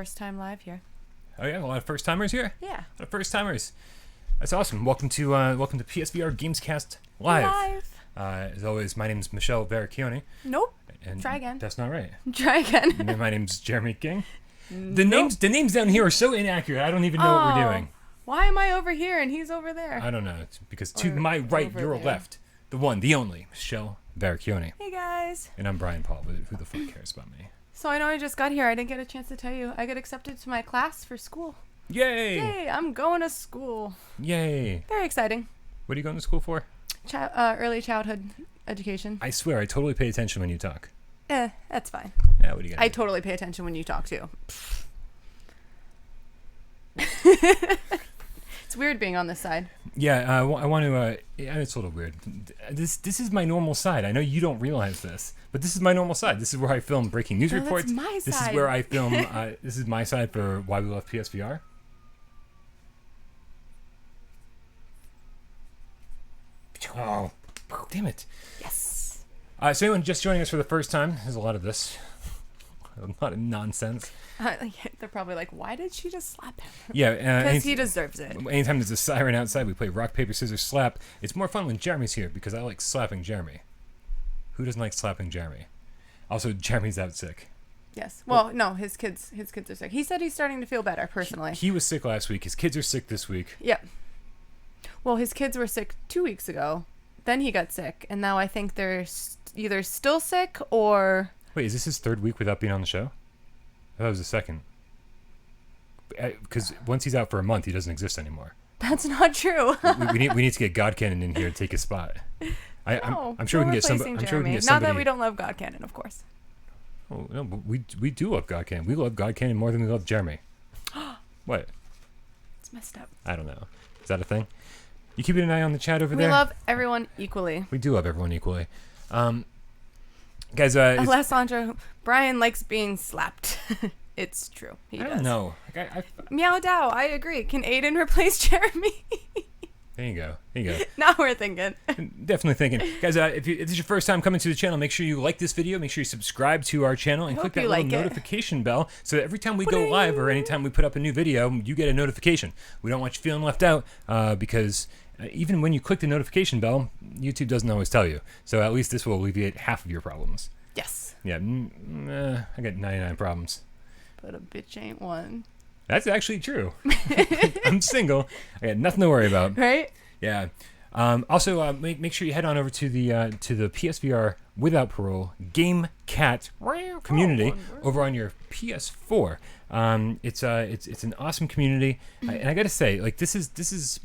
first time live here. Oh yeah, a lot of first timers here. Yeah. A lot of first timers. That's awesome. Welcome to PSVR Gamescast Live. As always, my name's Michelle Veracchione. Nope. And Try again. That's not right. Try again. And my name's Jeremy King. The names down here are so inaccurate. I don't even know what we're doing. Why am I over here and he's over there? I don't know. It's because to my right, your left, the one, the only, Michelle Veracchione. Hey guys. And I'm Brian Paul, but who the fuck cares about me? So I know I just got here. I didn't get a chance to tell you. I got accepted to my class for school. Yay! Yay! I'm going to school. Yay! Very exciting. What are you going to school for? Early childhood education. I swear, I totally pay attention when you talk. That's fine. Yeah, what do you got? I totally pay attention when you talk too. It's weird being on this side. Yeah, I want to. It's a little weird. This is my normal side. I know you don't realize this, but this is my normal side. This is where I film breaking news reports. That's my This side. is where I film. This is my side for why we love PSVR. Oh, damn it! Yes. So anyone just joining us for the first time, there's a lot of this, a lot of nonsense. They're probably like, why did she just slap him? Yeah, Because he deserves it. Anytime there's a siren outside, we play rock, paper, scissors, slap. It's more fun when Jeremy's here because I like slapping Jeremy. Who doesn't like slapping Jeremy? Also, Jeremy's out sick. Yes. Well, no, his kids are sick. He said he's starting to feel better, personally. He was sick last week. His kids are sick this week. Yep. Well, his kids were sick 2 weeks ago. Then he got sick, and now I think they're either still sick or... Wait, is this his third week without being on the show? I thought it was the second. Because once he's out for a month, he doesn't exist anymore. That's not true. we need to get God Cannon in here to take his spot. I'm sure we can get somebody. I'm sure we can get somebody. Not that we don't love God Cannon, of course. Oh no, but we do love God Cannon. We love God Cannon more than we love Jeremy. What? It's messed up. I don't know. Is that a thing? You keeping an eye on the chat over We there? We love everyone equally. We do love everyone equally. Guys, Alessandro, Brian likes being slapped. It's true. He does. I don't know. Meow Dow, I agree. Can Aiden replace Jeremy? There you go. Now we're thinking. Definitely thinking. Guys, if this is your first time coming to the channel, make sure you like this video. Make sure you subscribe to our channel and click that little notification bell so that every time we go live or anytime we put up a new video, you get a notification. We don't want you feeling left out because even when you click the notification bell, YouTube doesn't always tell you. So at least this will alleviate half of your problems. Yes. Yeah, I got 99 problems. But a bitch ain't one. That's actually true. I'm single. I got nothing to worry about. Right? Yeah. Also, make sure you head on over to the PSVR without parole Game Cat community over on your PS4. It's an awesome community, and I got to say, like this is.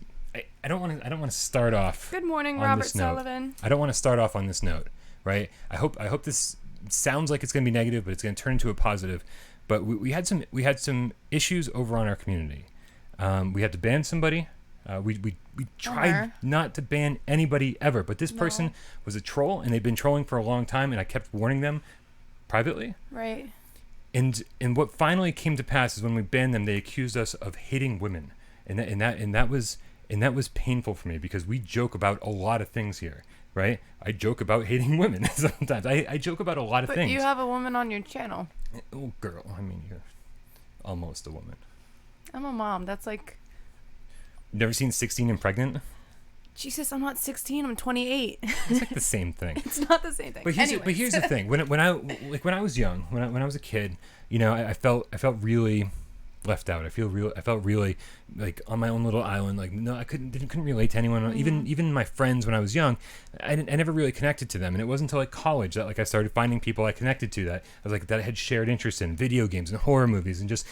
I don't want to start off. Good morning, on Robert this note. Sullivan. I don't want to start off on this note, right? I hope this sounds like it's going to be negative, but it's going to turn into a positive. But we had some issues over on our community. We had to ban somebody. We tried not to ban anybody ever, but this person was a troll, and they've been trolling for a long time, and I kept warning them privately. Right. And what finally came to pass is when we banned them, they accused us of hating women, and that was painful for me because we joke about a lot of things here. Right? I joke about hating women sometimes. I joke about a lot of things. But you have a woman on your channel. Oh, girl. I mean, you're almost a woman. I'm a mom. That's like... Never seen 16 and Pregnant? Jesus, I'm not 16. I'm 28. It's like the same thing. It's not the same thing. But here's the thing. When I was young, when I was a kid, you know, I felt really left out. I felt really like on my own little island. Like no, I couldn't relate to anyone. Mm-hmm. Even my friends when I was young, I never really connected to them. And it wasn't until like college that like I started finding people I connected to that I was like that I had shared interests in video games and horror movies and just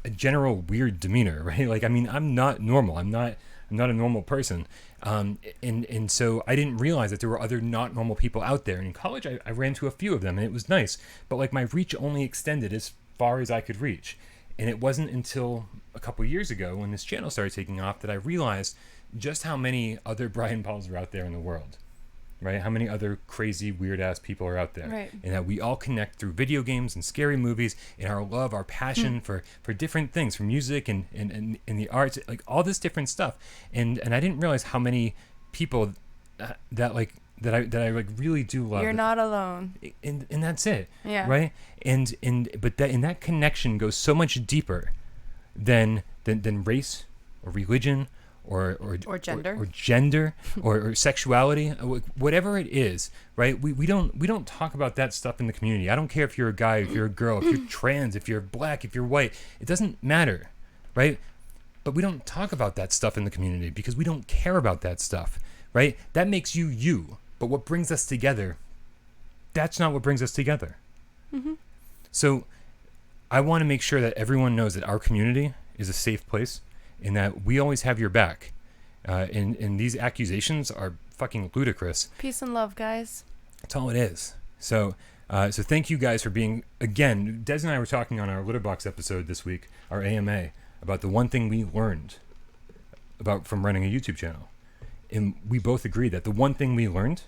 a general weird demeanor. Right? Like I mean, I'm not normal. I'm not a normal person. And so I didn't realize that there were other not normal people out there. And in college, I ran into a few of them, and it was nice. But like my reach only extended as far as I could reach. And it wasn't until a couple years ago when this channel started taking off that I realized just how many other Brian Pauls are out there in the world, right? How many other crazy, weird-ass people are out there. Right. And that we all connect through video games and scary movies and our love, our passion for different things, for music and the arts, like all this different stuff. And I didn't realize how many people that like that I like really do love. You're not alone. And that's it. Yeah. Right. But that connection goes so much deeper than race or religion or gender or sexuality, whatever it is, right? We don't talk about that stuff in the community. I don't care if you're a guy, if you're a girl, if you're trans, if you're black, if you're white. It doesn't matter, right? But we don't talk about that stuff in the community because we don't care about that stuff, right? That makes you you. But what brings us together, that's not what brings us together. Mm-hmm. So I want to make sure that everyone knows that our community is a safe place and that we always have your back. And these accusations are fucking ludicrous. Peace and love, guys. That's all it is. So thank you guys for being, again, Des and I were talking on our Litterbox episode this week, our AMA, about the one thing we learned from running a YouTube channel. And we both agreed that the one thing we learned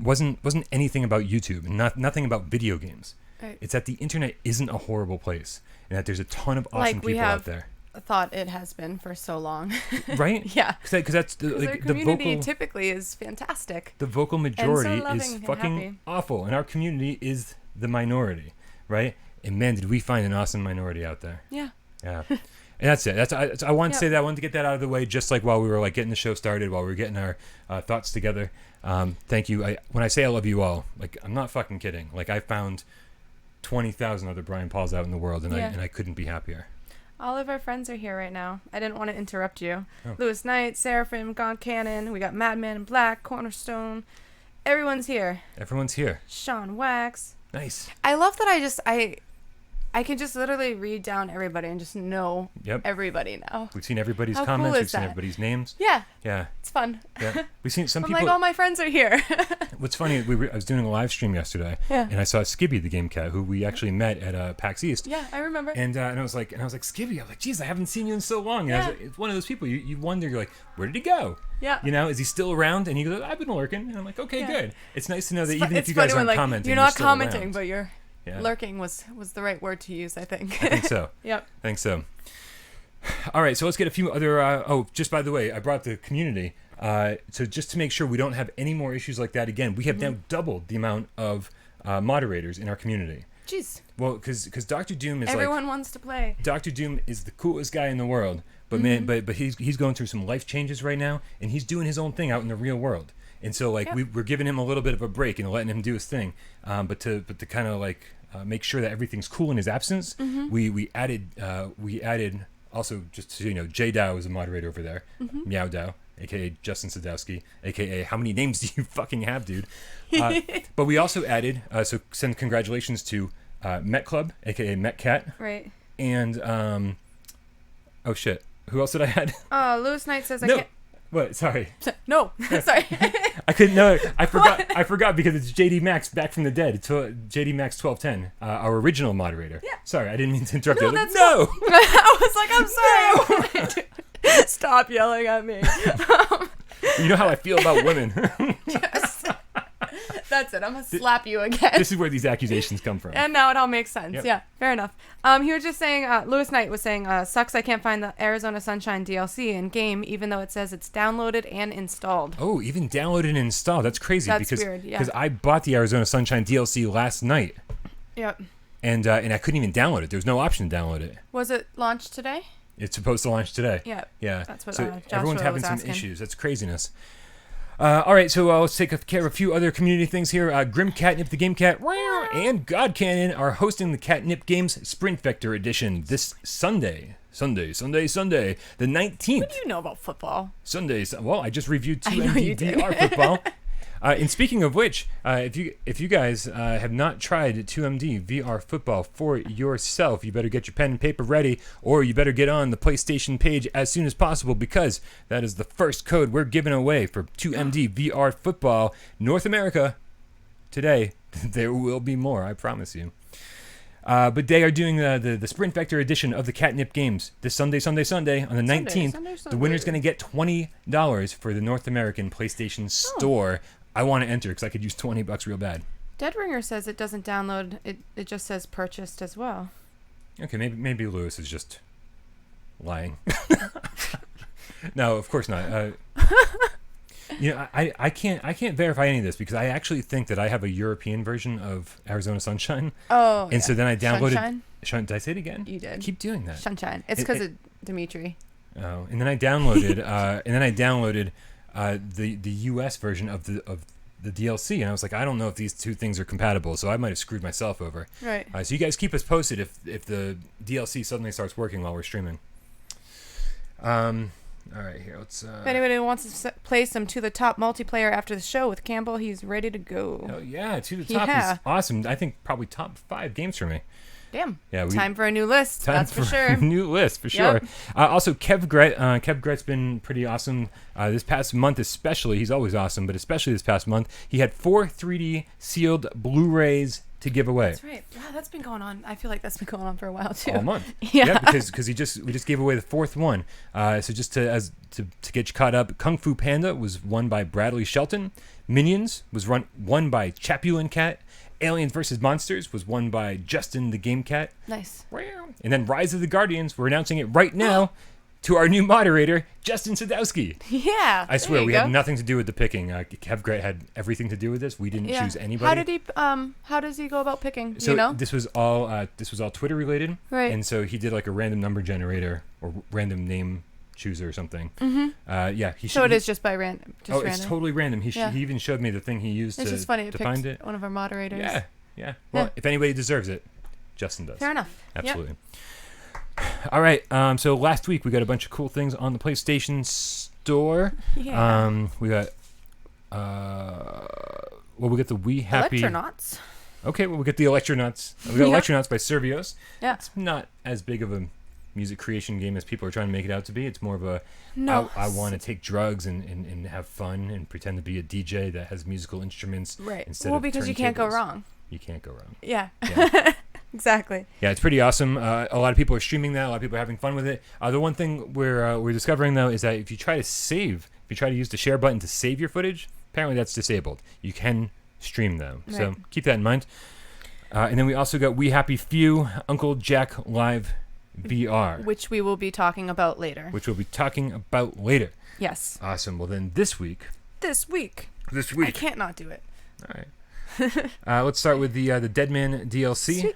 wasn't anything about YouTube and nothing about video games. Right. It's that the internet isn't a horrible place and that there's a ton of awesome people out there. Thought it has been for so long. Right? Yeah. Because that's the community typically is fantastic. The vocal majority so is fucking awful, and our community is the minority, right? And man, did we find an awesome minority out there. Yeah. Yeah. And that's it. I wanted to say that. I wanted to get that out of the way just like while we were like getting the show started, while we were getting our thoughts together. Thank you. When I say I love you all, like I'm not fucking kidding. Like I found 20,000 other Brian Pauls out in the world, and I couldn't be happier. All of our friends are here right now. I didn't want to interrupt you. Oh. Lewis Knight, Seraphim, Gaunt Cannon. We got Madman in Black, Cornerstone. Everyone's here. Everyone's here. Sean Wax. Nice. I love that I can just literally read down everybody and just know everybody now. We've seen everybody's How comments. cool is We've seen that? everybody's names. Yeah. Yeah. It's fun. Yeah. We've seen some I'm people. like, all my friends are here. What's funny, I was doing a live stream yesterday, and I saw Skibby the Game Cat, who we actually met at PAX East. Yeah, I remember. And I was like, Skibby, I'm like, geez, I haven't seen you in so long. And I was like, it's one of those people you wonder, you're like, where did he go? Yeah. You know, is he still around? And he goes, I've been lurking. And I'm like, okay, good. It's nice to know that even if you funny guys when, aren't commenting, you're not still commenting, around. but you're lurking was the right word to use, I think. I think so. Yep. I think so. All right, so let's get a few other. Just by the way, I brought the community. So just to make sure we don't have any more issues like that again, we have now doubled the amount of moderators in our community. Jeez. Well, because Dr. Doom is everyone wants to play. Dr. Doom is the coolest guy in the world, but man, but he's going through some life changes right now, and he's doing his own thing out in the real world. And so like we're giving him a little bit of a break and letting him do his thing, but to kind of like make sure that everything's cool in his absence, we added also, just so you know, J Dow is a moderator over there, Meow Dow, aka Justin Sadowski, aka how many names do you fucking have, dude? But we also added, so send congratulations to Met Club, aka Met Cat, right? And oh shit, who else did I add? Lewis Knight says I can't. What? Sorry. No. Sorry. I couldn't know. I forgot. I forgot because it's JD Max back from the dead. It's JD Max 1210, our original moderator. Yeah. Sorry, I didn't mean to interrupt you. That's no. I was like, I'm sorry. Stop yelling at me. You know how I feel about women. Yes. That's it. I'm gonna slap you again. This is where these accusations come from. And now it all makes sense. Yep. Yeah, fair enough. He was just saying, Lewis Knight was saying, sucks I can't find the Arizona Sunshine DLC in game, even though it says it's downloaded and installed. Oh, even downloaded and installed. That's crazy. That's weird, yeah. Because I bought the Arizona Sunshine DLC last night. Yep. And I couldn't even download it. There was no option to download it. Was it launched today? It's supposed to launch today. Yeah. Yeah. That's what so Joshua everyone's having was some asking. issues. That's craziness. All right, so let's take care of a few other community things here. Grim Catnip the Game Cat and God Cannon are hosting the Catnip Games Sprint Vector Edition this Sunday, the 19th. What do you know about football? Well, I just reviewed I know you did. 2MD VR football. And speaking of which, if you guys have not tried 2MD VR football for yourself, you better get your pen and paper ready, or you better get on the PlayStation page as soon as possible, because that is the first code we're giving away for 2MD VR football North America today. There will be more, I promise you. But they are doing the Sprint Vector edition of the Catnip Games this Sunday on the 19th. Sunday. The winner's going to get $20 for the North American PlayStation Store. I want to enter because I could use $20 real bad. Deadringer says it doesn't download. It just says purchased as well. Okay, maybe Lewis is just lying. No, of course not. I can't verify any of this because I actually think that I have a European version of Arizona Sunshine. Oh. And so then I downloaded. Sunshine? Did I say it again? You did. I keep doing that. Sunshine. It's because of Dimitri. Oh, and then I downloaded. The US version of the DLC, and I was like, I don't know if these two things are compatible, so I might have screwed myself over. Right. So you guys keep us posted if the DLC suddenly starts working while we're streaming. All right, here let's. If anybody wants to play some To the Top multiplayer after the show with Campbell, he's ready to go. Oh yeah, To the Top is awesome. I think probably top 5 games for me. Damn. Yeah, time for a new list. That's for sure. A new list for sure. Also, Kev Gret's been pretty awesome this past month, especially. He's always awesome, but especially this past month, he had 4 3D sealed Blu-rays to give away. That's right. Wow, that's been going on. I feel like that's been going on for a while too. All month. Yeah. Because we just gave away the 4th one. So just to get you caught up, Kung Fu Panda was won by Bradley Shelton. Minions was won by Chapulin Cat. Aliens vs. Monsters was won by Justin the Game Cat. Nice. And then Rise of the Guardians, we're announcing it right now to our new moderator, Justin Sadowski. Yeah. I swear, we had nothing to do with the picking. Kev Gret had everything to do with this. We didn't choose anybody. How does he go about picking? So you know? This was all Twitter related. Right. And so he did like a random number generator or random name chooser or something. Mm-hmm. So it is just by random. It's totally random. He even showed me the thing he used it's just funny to find it. One of our moderators. Yeah. Well, if anybody deserves it, Justin does. Fair enough. Absolutely. Yep. All right. So last week we got a bunch of cool things on the PlayStation Store. Yeah. We got we got the We Happy Electronauts. Okay. Well, we got the Electronauts. We got Electronauts by Servios. Yeah. It's not as big of a music creation game as people are trying to make it out to be. It's more of a I want to take drugs and have fun and pretend to be a DJ that has musical instruments instead of because you can't go wrong. You can't go wrong. Yeah. Exactly. Yeah, it's pretty awesome. A lot of people are streaming that. A lot of people are having fun with it. The one thing we're discovering though is that if you try to use the share button to save your footage, apparently that's disabled. You can stream though, so keep that in mind. And then we also got We Happy Few Uncle Jack Live VR, which we will be talking about later. Yes. Awesome. Well, then this week. I can't not do it. All right. Let's start with the Deadman DLC. Sweet.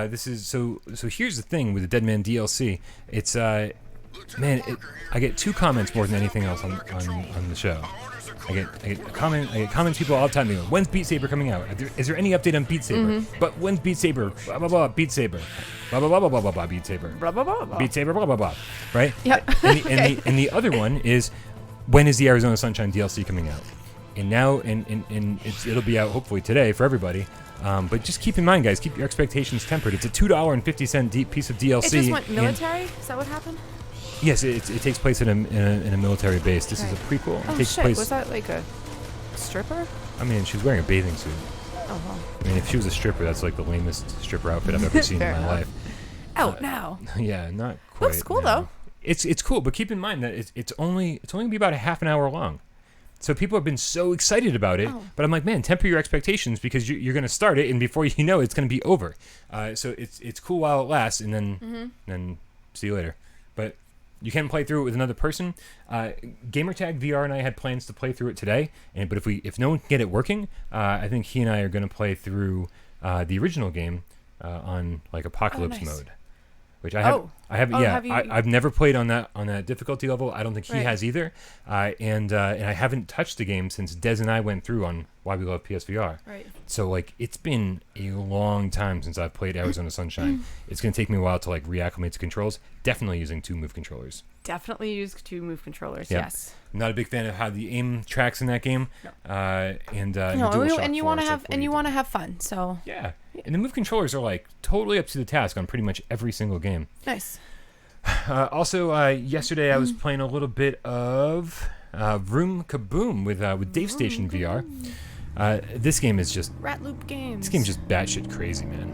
This is so. Here's the thing with the Deadman DLC. It's I get 2 comments more than anything else on the show. I get comments people all the time. They go, "When's Beat Saber coming out? Is there any update on Beat Saber? Mm-hmm. But when's Beat Saber? Blah blah blah. Beat Saber. Blah blah blah blah blah blah blah. Beat Saber. Blah blah blah blah. Beat Saber. Blah blah blah. Right? Yep. And the other one is, when is the Arizona Sunshine DLC coming out? And now it'll be out hopefully today for everybody. But just keep in mind, guys, keep your expectations tempered. It's a $2.50 piece of DLC. It just went military? Is that what happened? Yes, it takes place in a military base. This is a prequel. Oh, it takes shit. place. Was that like a stripper? I mean, she was wearing a bathing suit. Oh, well. I mean, if she was a stripper, that's like the lamest stripper outfit I've ever seen in my life. Out now. Yeah, not quite. Looks cool though. It's cool, but keep in mind that it's only gonna be about a half an hour long. So people have been so excited about it, but I'm like, man, temper your expectations because you're going to start it, and before you know it, it's going to be over. So it's cool while it lasts, and then see you later. But you can play through it with another person. Gamertag VR and I had plans to play through it today, but if no one can get it working, I think he and I are going to play through the original game on like apocalypse mode. Which I've never played on that difficulty level. I don't think he has either. And I haven't touched the game since Des and I went through on Why We Love PSVR. Right. So like it's been a long time since I've played Arizona Sunshine. It's gonna take me a while to like reacclimate to controls. Definitely using 2 move controllers. Definitely use 2 move controllers. Yep. Yes. I'm not a big fan of how the aim tracks in that game. No. And you want to have fun. So yeah. And the move controllers are like totally up to the task on pretty much every single game. Nice. Also, yesterday I was playing a little bit of Vroom Kaboom with Dave Station VR. This game is just Rat Loop Games. This game's just batshit crazy, man.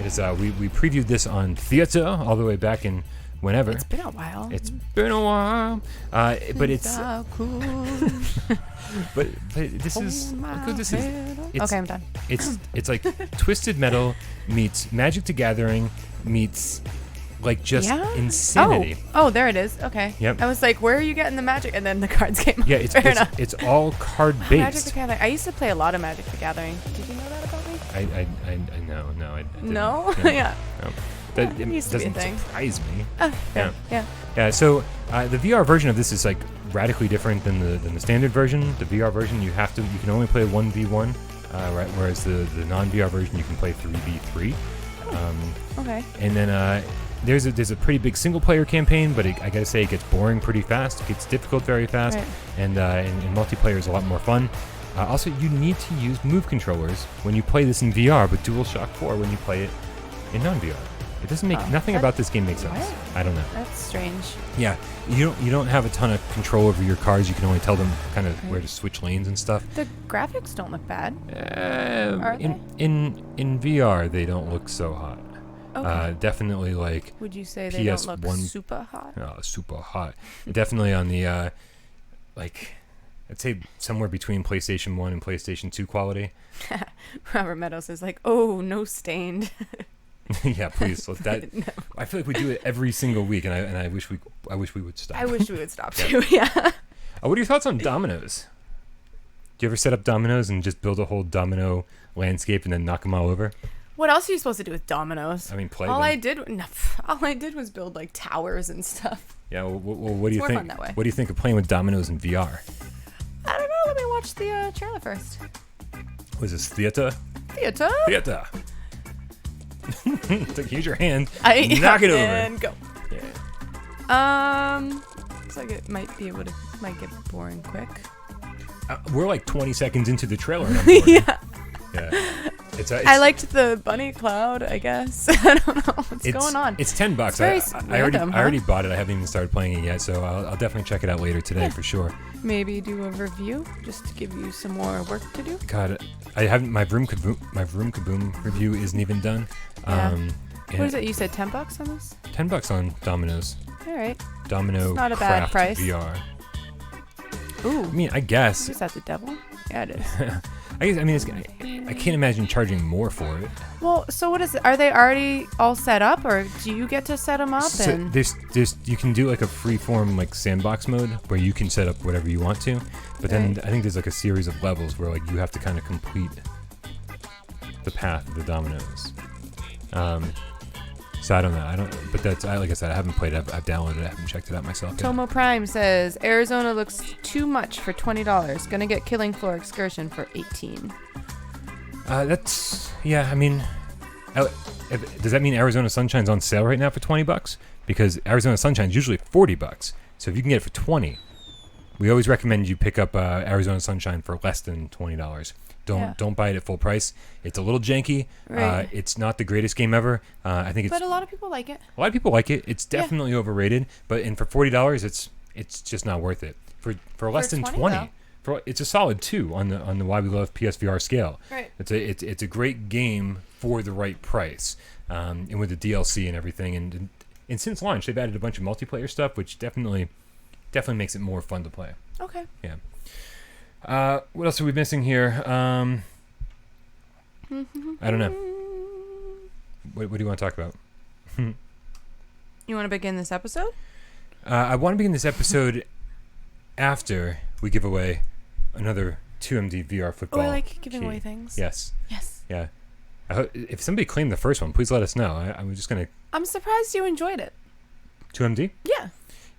It is. We previewed this on Theater all the way back in whenever. It's been a while. But it's cool. but this is look what this is. Okay, I'm done. It's like Twisted Metal meets Magic the Gathering meets like just Yeah? insanity. Oh, there it is. Okay. Yep. I was like, where are you getting the Magic? And then the cards came up. Yeah, Fair enough. it's all card Magic the based. Gathering. I used to play a lot of Magic the Gathering. Did you know that about me? I no, I didn't. No? No, Yeah. no. That Yeah, it used to be a doesn't thing. surprise me. Oh, fair. Yeah. Yeah, so the VR version of this is like radically different than the standard version. The VR version you can only play 1v1, right? Whereas the non-VR version you can play 3v3. Okay. And then there's a pretty big single player campaign, but I gotta say it gets boring pretty fast. It gets difficult very fast, Right. and multiplayer is a lot more fun. Also, you need to use move controllers when you play this in VR, but DualShock 4 when you play it in non-VR. It doesn't make nothing about this game makes sense. What? I don't know. That's strange. Yeah, you don't have a ton of control over your cars. You can only tell them kind of where to switch lanes and stuff. The graphics don't look bad. Are they? In VR, they don't look so hot. Okay. Definitely like Would you say they don't look PS1 super hot? super hot. Definitely on the like I'd say somewhere between PlayStation 1 and PlayStation 2 quality. Robert Meadows is like, oh, no stained. Yeah, please. That No. I feel like we do it every single week, and I wish we would stop. I wish we would stop too. Yeah. What are your thoughts on dominoes? Do you ever set up dominoes and just build a whole domino landscape and then knock them all over? What else are you supposed to do with dominoes? I mean, play all them. all I did was build like towers and stuff. Yeah. Well, what do you more think? fun that way. What do you think of playing with dominoes in VR? I don't know. Let me watch the trailer first. Was this theater? Theater. Theater. Like, use your hand. I knock it over. and go. Yeah. Looks like it might get boring quick. We're like 20 seconds into the trailer. And I'm bored. Yeah. Yeah. It's I liked the bunny cloud, I guess. I don't know what's going on. It's $10. I already bought it. I haven't even started playing it yet, so I'll definitely check it out later today for sure. Maybe do a review just to give you some more work to do. God, I haven't. My Vroom Kaboom review isn't even done. Yeah. What is it? You said $10 on this? $10 on Domino's. All right. Domino It's not a bad Craft price. VR. Ooh. I mean, I guess. Is that the devil? Yeah, it is. I can't imagine charging more for it. Well, so what is it? Are they already all set up, or do you get to set them up? So And there's you can do like a freeform like sandbox mode where you can set up whatever you want to, but then Right. I think there's like a series of levels where like you have to kind of complete the path of the dominoes. So I don't know. But that's like I said, I haven't played it. I've downloaded it. I haven't checked it out myself yet. Tomo Prime says Arizona looks too much for $20. Gonna get Killing Floor Excursion for $18. Yeah. I mean, does that mean Arizona Sunshine's on sale right now for $20? Because Arizona Sunshine's usually $40. So if you can get it for $20, we always recommend you pick up Arizona Sunshine for less than $20. Don't buy it at full price. It's a little janky. Right. It's not the greatest game ever. I think But a lot of people like it. a lot of people like it. It's definitely overrated. But for $40, it's just not worth it. For less than 20, it's a solid 2 on the Why We Love PSVR scale. Right. It's a great game for the right price, and with the DLC and everything. And since launch, they've added a bunch of multiplayer stuff, which definitely makes it more fun to play. Okay. Yeah. What else are we missing here? I don't know. What do you want to talk about? You want to begin this episode? I want to begin this episode after we give away another 2MD VR football. Oh, I like giving key. away things. Yes. Yes. Yeah. If somebody claimed the first one, please let us know. I'm just going to... I'm surprised you enjoyed it. 2MD? Yeah.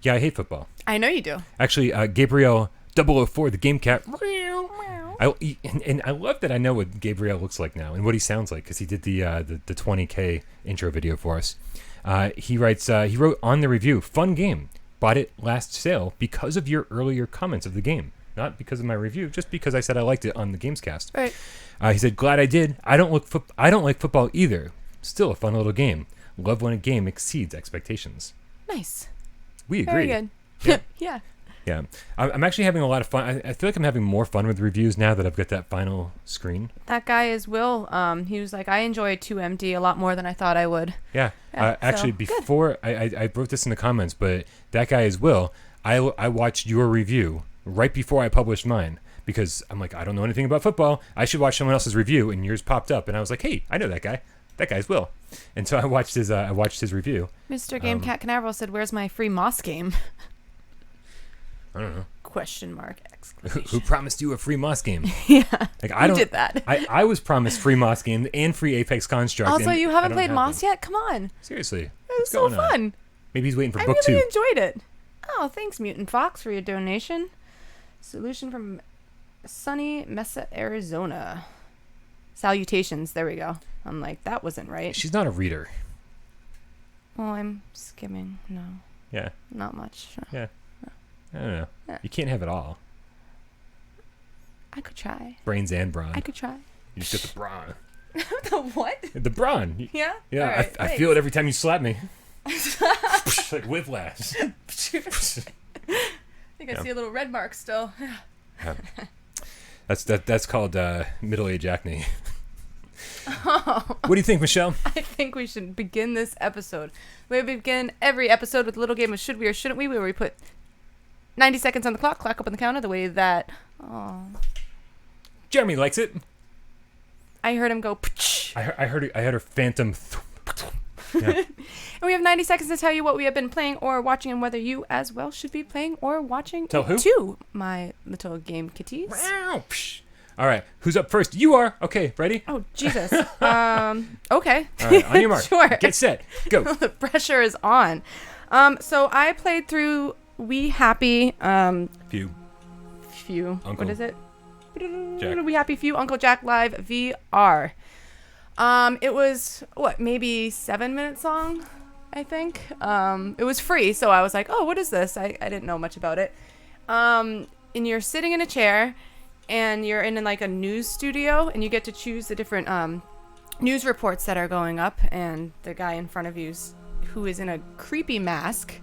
Yeah, I hate football. I know you do. Actually, Gabriel 004, the game cat. And I love that I know what Gabriel looks like now and what he sounds like because he did the 20K intro video for us. He wrote on the review, fun game. Bought it last sale because of your earlier comments of the game. Not because of my review, just because I said I liked it on the Gamescast. Right. He said, glad I did. I don't like football either. Still a fun little game. Love when a game exceeds expectations. Nice. We agree. Very good. Yeah. Yeah. Yeah, I'm actually having a lot of fun. I feel like I'm having more fun with reviews now that I've got that final screen. That guy is Will. He was like, I enjoy 2MD a lot more than I thought I would. Yeah. Yeah, Actually, so, before I wrote this in the comments, but that guy is Will. I watched your review right before I published mine because I'm like, I don't know anything about football. I should watch someone else's review, and yours popped up, and I was like, hey, I know that guy. that guy's Will. And so I watched his review. Mr. Game Cat Canaveral said, "Where's my free Moss game?" I don't know. Question mark exclamation. Who promised you a free Moss game? Yeah. Like I Who did that? I was promised free Moss game and free Apex Construct. Also, and you I haven't don't played have Moss them. yet? Come on. Seriously. It was What's so going on? fun. Maybe he's waiting for I book really 2. enjoyed it. Oh, thanks, Mutant Fox, for your donation. Solution from sunny Mesa, Arizona. Salutations. There we go. I'm like, that wasn't right. She's not a reader. Well, I'm skimming. No, Yeah. not much. Yeah. I don't know. Yeah. You can't have it all. I could try. Brains and brawn. I could try. You just get the brawn. The what? The brawn. Yeah? Yeah, All right, I feel it every time you slap me. Like whiplash. I think I see a little red mark still. Yeah. That's called middle-age acne. Oh. What do you think, Michelle? I think we should begin this episode. We begin every episode with a little game of Should We or Shouldn't We, where we put 90 seconds on the clock up on the counter, the way that... Oh. Jeremy likes it. I heard him go... I heard her phantom... Yeah. And we have 90 seconds to tell you what we have been playing or watching, and whether you as well should be playing or watching Tell who? too, my little game kitties. All right, who's up first? You are. Okay, ready? Oh, Jesus. Okay. All right, on your mark. Sure. Get set. Go. The pressure is on. So I played through We Happy... Few. Uncle What is it? Jack. We Happy Few Uncle Jack Live VR. It was maybe 7 minutes long, I think. It was free, so I was like, oh, what is this? I didn't know much about it. And you're sitting in a chair, and you're in like a news studio, and you get to choose the different news reports that are going up, and the guy in front of you, who is in a creepy mask,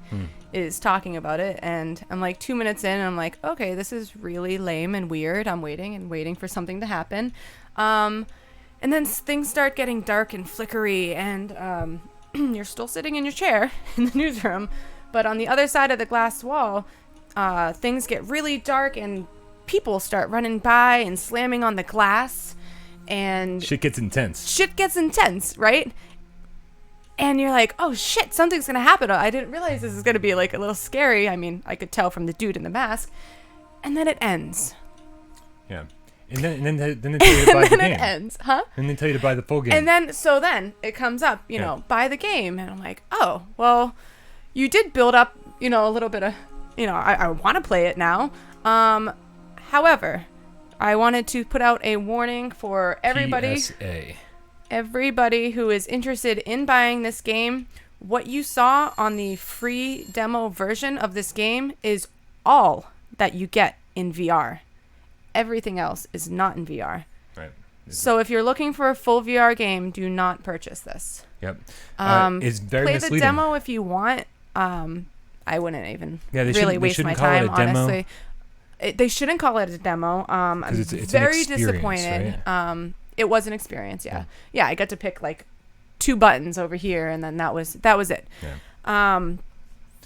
is talking about it. And I'm like 2 minutes in, and I'm like, okay, this is really lame and weird. I'm waiting for something to happen. And then things start getting dark and flickery, and you're still sitting in your chair in the newsroom, but on the other side of the glass wall, things get really dark, and people start running by and slamming on the glass, and Shit gets intense, right? And you're like, oh shit, something's gonna happen. I didn't realize this is gonna be like a little scary. I mean, I could tell from the dude in the mask. And then it ends. Yeah. And then they tell you to buy the game. It ends, huh? And they tell you to buy the full game. And then it comes up, you know, buy the game. And I'm like, oh, well, you did build up, a little bit of, I want to play it now. However, I wanted to put out a warning for everybody. PSA. Everybody who is interested in buying this game. What you saw on the free demo version of this game is all that you get in VR. Everything else is not in VR. Right. So if you're looking for a full VR game, do not purchase this. Yep. It's very play misleading. the demo if you want. I wouldn't even really waste my call it time, a demo. honestly. They shouldn't call it a demo. I'm it's very an disappointed. right? It was an experience, yeah. Yeah, I got to pick like 2 buttons over here, and then that was it. Yeah.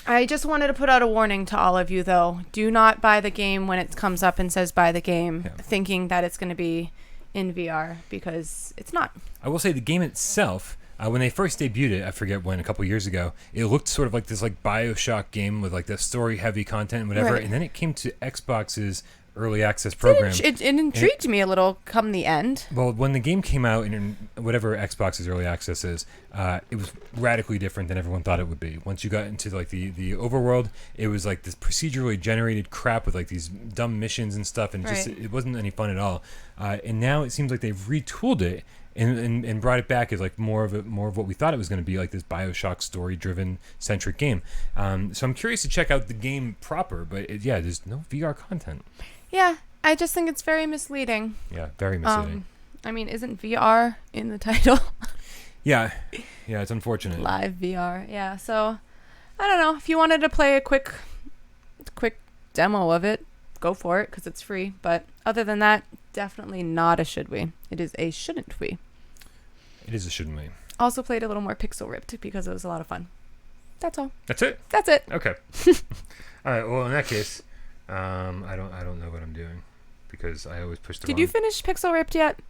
I just wanted to put out a warning to all of you, though. Do not buy the game when it comes up and says buy the game, thinking that it's going to be in VR, because it's not. I will say the game itself, when they first debuted it, I forget when, a couple years ago, it looked sort of like this like BioShock game with like the story-heavy content and whatever, Right. and then it came to Xbox's early access program. It intrigued me a little come the end. Well, when the game came out in whatever Xbox's early access is, it was radically different than everyone thought it would be. Once you got into like the overworld, it was like this procedurally generated crap with like these dumb missions and stuff, and just it wasn't any fun at all. And now it seems like they've retooled it and brought it back as like more of what we thought it was going to be, like this BioShock story-driven centric game. So I'm curious to check out the game proper, but there's no VR content. Yeah, I just think it's very misleading. Yeah, very misleading. I mean, isn't VR in the title? Yeah, it's unfortunate. Live VR, yeah. So, I don't know. If you wanted to play a quick demo of it, go for it, because it's free. But other than that, definitely not a should we. It is a shouldn't we. It is a shouldn't we. Also played a little more pixel ripped because it was a lot of fun. That's all. That's it? That's it. Okay. All right, well, in that case, I don't know what I'm doing, because I always push the Did you finish pixel ripped yet?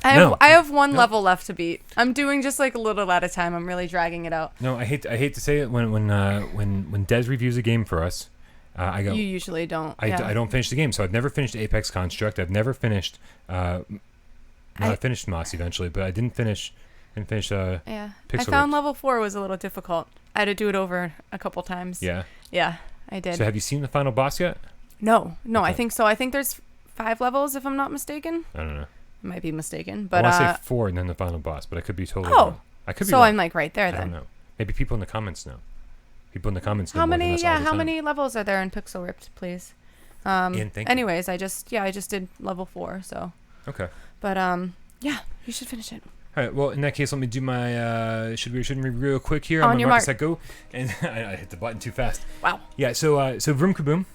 I have one level left to beat. I'm doing just like a little at a time. I'm really dragging it out. No, I hate to say it when Des reviews a game for us, I go. You usually don't. I don't finish the game, so I've never finished Apex Construct. I've never finished. I finished Moss eventually, but I didn't finish. Yeah. Pixel I found Rift. level 4 was a little difficult. I had to do it over a couple times. Yeah. Yeah, I did. So have you seen the final boss yet? No, Okay. I think so. I think there's 5 levels if I'm not mistaken. I don't know. I might be mistaken, but I want to say 4 and then the final boss, but I could be totally Oh. wrong. I could be so wrong. I'm like right there I then. don't know. Maybe people in the comments know. People in the comments know How more than many? us all Yeah, the how time. many levels are there in Pixel Ripped, please? Ian, thank you. Anyways, I just did level 4, so. Okay. But yeah, you should finish it. All right. Well, in that case, let me do my. Should we real quick here? On your mark. Set, go. And I hit the button too fast. Wow. Yeah. So Vroom Kaboom.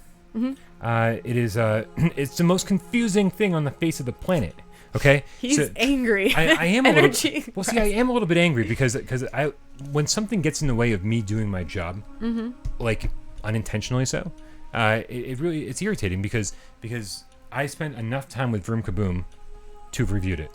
It is. It's the most confusing thing on the face of the planet. Okay. He's angry. I am a little. Energy. Well, see, I am a little bit angry because when something gets in the way of me doing my job, like unintentionally so, it's irritating because I spent enough time with Vroom Kaboom to have reviewed it.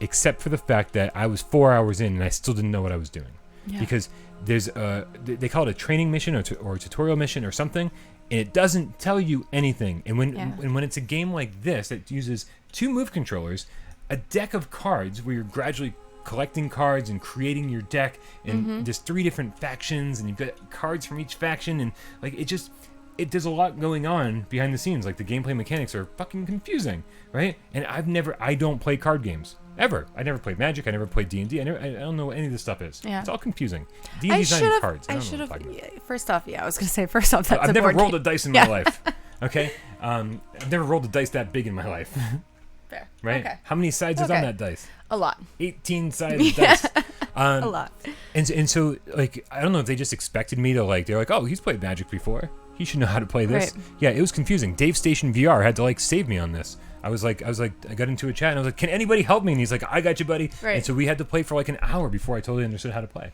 Except for the fact that I was 4 hours in and I still didn't know what I was doing. Yeah. Because there's they call it a training mission or a tutorial mission or something, and it doesn't tell you anything. And when it's a game like this that uses 2 move controllers, a deck of cards where you're gradually collecting cards and creating your deck, and there's 3 different factions, and you've got cards from each faction, and like there's a lot going on behind the scenes. Like the gameplay mechanics are fucking confusing, right? And I don't play card games ever. I never played Magic. I never played D&D. I don't know what any of this stuff is. Yeah. It's all confusing. D&D's not even cards. I should have. First off, I was gonna say that's I've never rolled a dice in my Yeah. life. Okay, I've never rolled a dice that big in my life. Fair. Right? Okay. How many sides is on that dice? A lot. 18-sided dice. A lot. And so like I don't know if they just expected me to they're like, oh, he's played Magic before. He should know how to play this. Right. Yeah, it was confusing. Dave Station VR had to save me on this. I got into a chat and I was like, can anybody help me? And he's like, I got you, buddy. Right. And so we had to play for an hour before I totally understood how to play.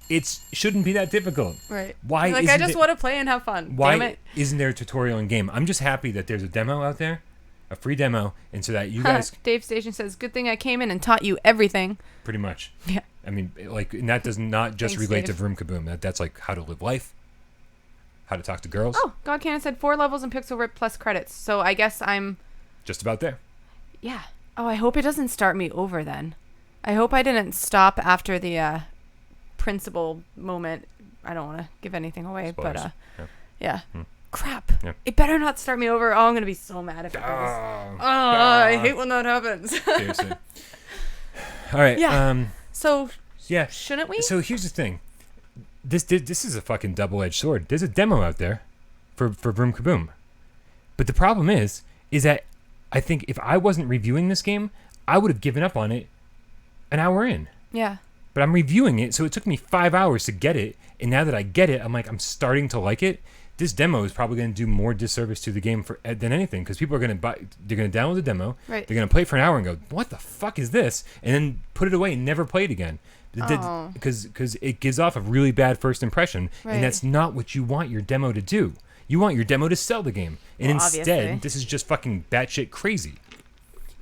It shouldn't be that difficult. Right. Why? I just want to play and have fun. Why Damn it. Isn't there a tutorial in game? I'm just happy that there's a demo out there, a free demo, and so that you guys. Dave Station says, "Good thing I came in and taught you everything." Pretty much. Yeah. I mean, and that does not just relate to Vroom Kaboom. That's how to live life, how to talk to girls. Oh, God Cannon said 4 levels in Pixel Rip plus credits. So I guess I'm. Just about there. Yeah. Oh, I hope it doesn't start me over then. I hope I didn't stop after the principal moment. I don't want to give anything away, Spoilers. but yeah. Crap. Yeah. It better not start me over. Oh, I'm going to be so mad if it does. I hate when that happens. Seriously. All right. Yeah. So, yeah. Shouldn't we? So here's the thing. This is a fucking double-edged sword. There's a demo out there for Vroom Kaboom. But the problem is that I think if I wasn't reviewing this game, I would have given up on it an hour in. Yeah. But I'm reviewing it, so it took me 5 hours to get it. And now that I get it, I'm starting to like it. This demo is probably going to do more disservice to the game than anything, because people are going to they're going to download the demo, right. They're going to play for an hour and go, what the fuck is this? And then put it away and never play it again. Because it gives off a really bad first impression, right. And that's not what you want your demo to do. You want your demo to sell the game. And instead, obviously. This is just fucking batshit crazy.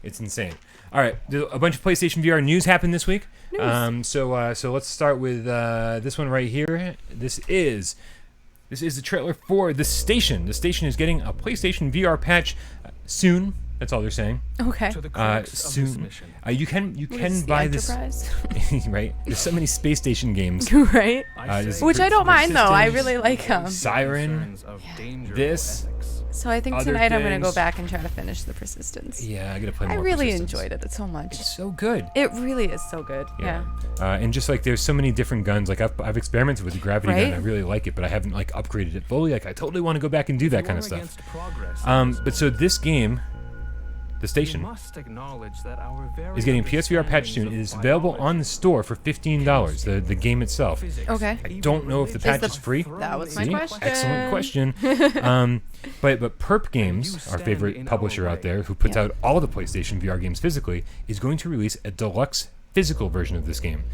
It's insane. All right, a bunch of PlayStation VR news happened this week. So let's start with this one right here. This is the trailer for The Station. The Station is getting a PlayStation VR patch soon. That's all they're saying. Okay. Soon. You can buy this. Right. There's so many space station games. Right. Which I don't mind though. I really like Siren. This. So I think tonight I'm gonna go back and try to finish the Persistence. Yeah, I gotta play more. I really enjoyed it so much. It's so good. It really is so good. Yeah. And just there's so many different guns. I've experimented with the gravity gun. I really like it, but I haven't upgraded it fully. I totally want to go back and do that kind of stuff. But so this game, The Station, is getting a PSVR patch soon. It is available on the store for $15. The game itself. Okay. I don't know if the patch is free. That was my question. Excellent question. But Perp Games, our favorite publisher out there, who puts out all the PlayStation VR games physically, is going to release a deluxe physical version of this game.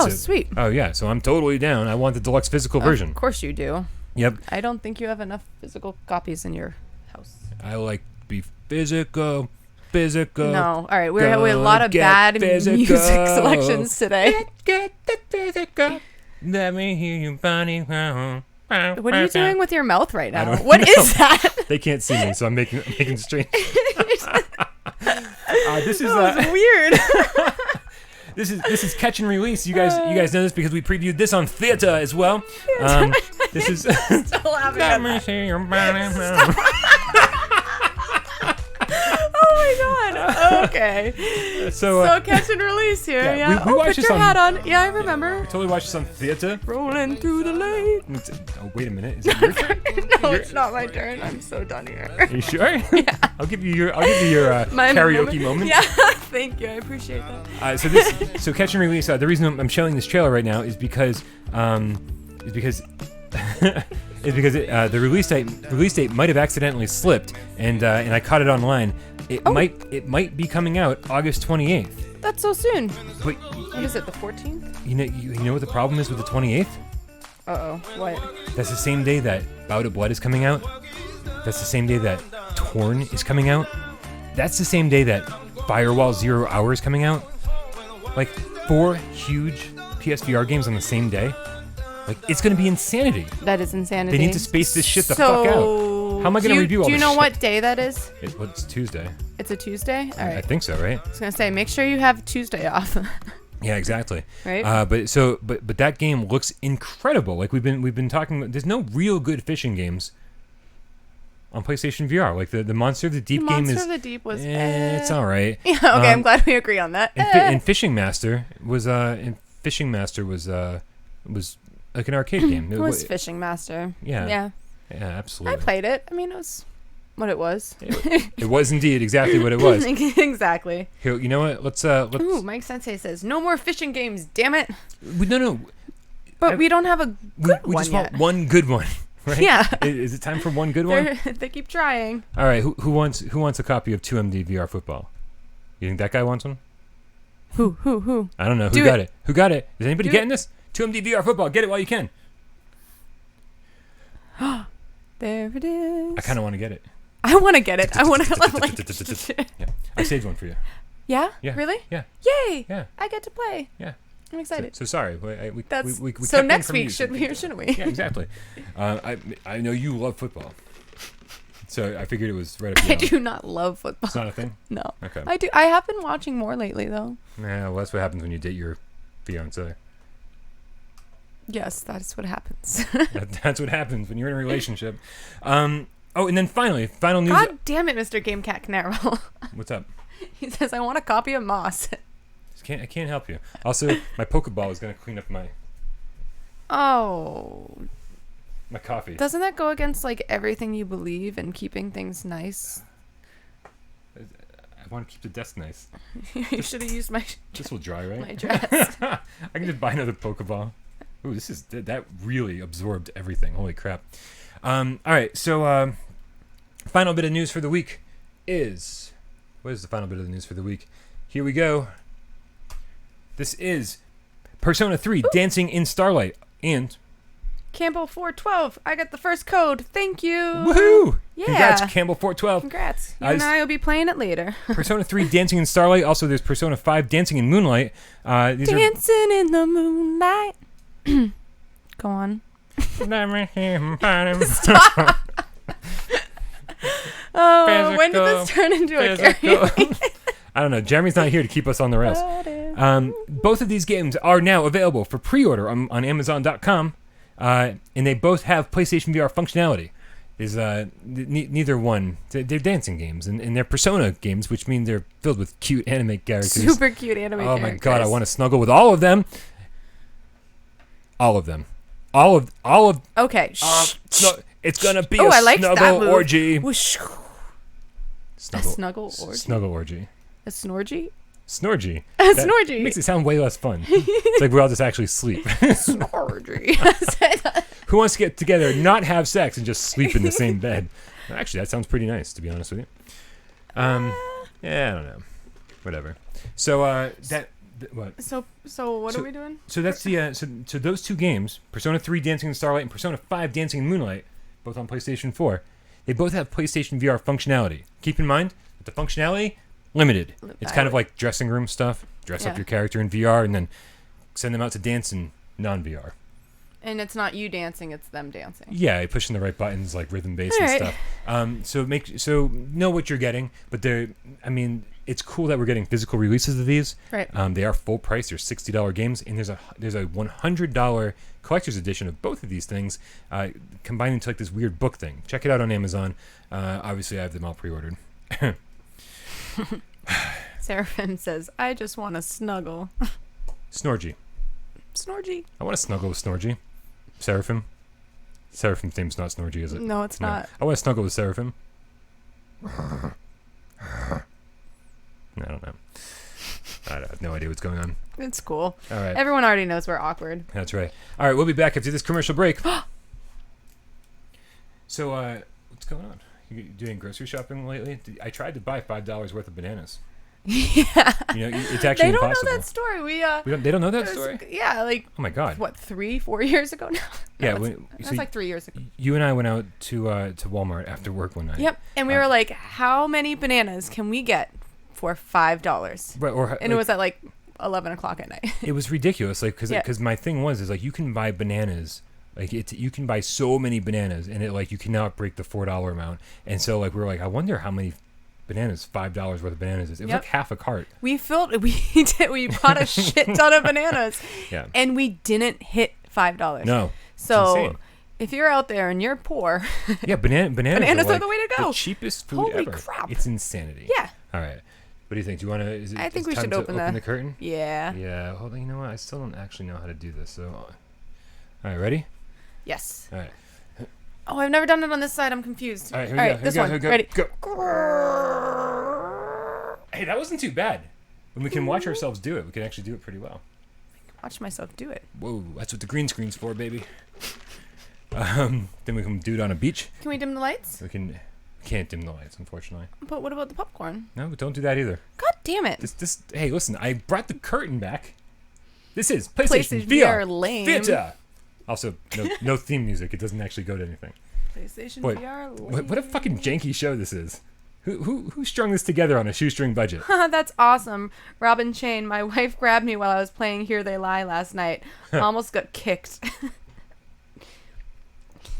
Sweet. Oh yeah, so I'm totally down. I want the deluxe physical version. Of course you do. Yep. I don't think you have enough physical copies in your house. I like to be physical. physical. No. All right. We have a lot of bad music selections today. Get physical. Let me hear you, bunny. What are you doing with your mouth right now? What is that? They can't see me, so I'm making strange. This is weird. This is catch and release. You guys know this because we previewed this on theater as well. This is. Still laughing at Let me that. see your bunny mouth. Oh my god. Okay. So catch and release here. yeah, Yeah. we watched put this your on- hat on. Yeah, I remember. Totally watched this on theater. Rolling through the lake. Oh, wait a minute. Is it your turn? No, it's not my turn. I'm so done here. Are you sure? Yeah. I'll give you your My karaoke moment. Yeah. Thank you. I appreciate that. So catch and release. The reason I'm showing this trailer right now is because the release date might have accidentally slipped, and I caught it online. It might be coming out August 28th. That's so soon. But What is it? The 14th? you know what the problem is with the 28th? Uh-oh. What? That's the same day that Bout of Blood is coming out. That's the same day that Torn is coming out. That's the same day that Firewall 0 Hour is coming out. Like 4 huge PSVR games on the same day. Like, it's going to be insanity. That is insanity. They need to space this shit the fuck out. How am I going to review all Do this you know shit? what day that is? It's Tuesday. It's a Tuesday? All I right. think so, right? I was going to say, make sure you have Tuesday off. Yeah, exactly. Right? But that game looks incredible. Like we've been talking. There's no real good fishing games on PlayStation VR. Like the Monster of the Deep game is. Monster of the Deep was. It's all right. Yeah. Okay, I'm glad we agree on that. And Fishing Master was like an arcade game. It was Fishing Master. Yeah. Yeah. Yeah, absolutely. I played it. I mean, it was what it was. It was indeed exactly what it was. Exactly. Here, you know what? Let's. Ooh, Mike Sensei says no more fishing games. Damn it! No. But we don't have a good We one just yet. want one good one, right? Yeah. Is it time for one good one? They keep trying. All right. Who wants a copy of 2MD VR football? You think that guy wants one? Who? I don't know. Who got it? Who got it? Is anybody getting this? 2MD VR football. Get it while you can. There it is. I kind of want to get it. I want to get it. I want to Yeah. I saved one for you. Yeah? Yeah. Really? Yeah. Yay! Yeah. I get to play. Yeah. I'm excited. So sorry. We That's kept so one next from week you. should we or shouldn't we? Yeah, exactly. I know you love football, so I figured it was right up I your alley. do not love football. It's not a thing. No. Okay. I do. I have been watching more lately though. Yeah, well, that's what happens when you date your fiance. Yes, that's what happens. That's what happens when you're in a relationship. Oh, and then final news. God damn it, Mr. Gamecat Canaveral. What's up? He says I want a copy of Moss. I can't help you. Also, my Pokeball is gonna clean up my Oh. coffee. Doesn't that go against like everything you believe in keeping things nice? I want to keep the desk nice. You should have used my This will dry, right? my dress. I can just buy another Pokeball. Ooh, that really absorbed everything. Holy crap. All right, so final bit of news for the week is... What is the final bit of the news for the week? Here we go. This is Persona 3 Dancing in Starlight and... Campbell 412. I got the first code. Thank you. Woohoo! Yeah. Congrats, Campbell 412. Congrats. You and I will be playing it later. Persona 3 Dancing in Starlight. Also, there's Persona 5 Dancing in Moonlight. These Dancing in the moonlight. Go on. Stop. Oh, when did this turn into a karaoke? I don't know. Jeremy's not here to keep us on the rails. Both of these games are now available for pre-order on Amazon.com, and they both have PlayStation VR functionality. Is neither one. They're dancing games, and they're Persona games, which mean they're filled with cute anime characters. Super cute anime characters. characters. Oh my god, I want to snuggle with all of them. All of them. All of. Okay. It's gonna be I a liked that snuggle move. orgy. Whoosh. Snuggle orgy? Snuggle orgy. A snorgy? Snorgy. A That snorgy. makes it sound way less fun. It's like we all just actually sleep. Snorgy. Who wants to get together, not have sex, and just sleep in the same bed? Actually, that sounds pretty nice, to be honest with you. Yeah, I don't know. Whatever. So what? So what are we doing? So that's the so those two games, Persona 3 Dancing in Starlight and Persona 5 Dancing in Moonlight, both on PlayStation 4. They both have PlayStation VR functionality. Keep in mind that the functionality Limited. It's I kind of would- like dressing room stuff. Dress up Yeah. your character in VR and then send them out to dance in non-VR. And it's not you dancing; it's them dancing. Yeah, pushing the right buttons like rhythm, bass, All and right. stuff. So know what you're getting, but it's cool that we're getting physical releases of these. Right. They are full price. They're $60 games, and there's a $100 collector's edition of both of these things, combined into like this weird book thing. Check it out on Amazon. Obviously, I have them all pre-ordered. Seraphim says, "I just want to snuggle." Snorgy. Snorgy. I want to snuggle with Snorgy. Seraphim. Seraphim's name's not Snorgy, is it? No, it's No. not. I want to snuggle with Seraphim. I don't know. I have no idea what's going on. It's cool. All right. Everyone already knows we're awkward. That's right. All right, we'll be back after this commercial break. So, what's going on? You doing grocery shopping lately? I tried to buy $5 worth of bananas. Yeah. You know, it's actually They don't impossible. know that story. They don't know that it was- story? Yeah, like Oh my god. what, 3-4 years ago now? No, Yeah, it's- so that's like 3 years ago. you and I went out to Walmart after work one night. Yep. And we were like, how many bananas can we get for $5? Right, or And it was at like 11 o'clock at night. it was ridiculous, like because Yeah. my thing was like you can buy bananas, like you can buy so many bananas, and it like you cannot break the $4 amount, and so like we were like, I wonder how many bananas $5 worth of bananas is. It was Yep. like half a cart. We bought a shit ton of bananas. Yeah. And we didn't hit $5. No. It's So insane. if you're out there and you're poor, Yeah, bananas Bananas are like the way to go. The cheapest food Holy ever. crap. It's insanity. yeah. All right. What do you think? Do you want to? I think it's we time should to open the the- curtain. Yeah. Yeah. Hold on. You know what? I still don't actually know how to do this. So, all right, ready? Yes. All right. Oh, I've never done it on this side. I'm confused. All right. Here we go. this Here one. we go. Ready? Go. Hey, that wasn't too bad. When we can watch ourselves do it, we can actually do it pretty well. Watch myself do it. Whoa, that's what the green screen's for, baby. Then we can do it on a beach. Can we dim the lights? We can't dim the lights, unfortunately. But what about the popcorn? No, don't do that either. God damn it. Hey, listen, I brought the curtain back. This is PlayStation VR VR lame. Theater. Also, no theme music. It doesn't actually go to anything. PlayStation Boy, VR. What a fucking janky show this is. Who strung this together on a shoestring budget? That's awesome. Robin Chain, my wife grabbed me while I was playing Here They Lie last night. Almost got kicked.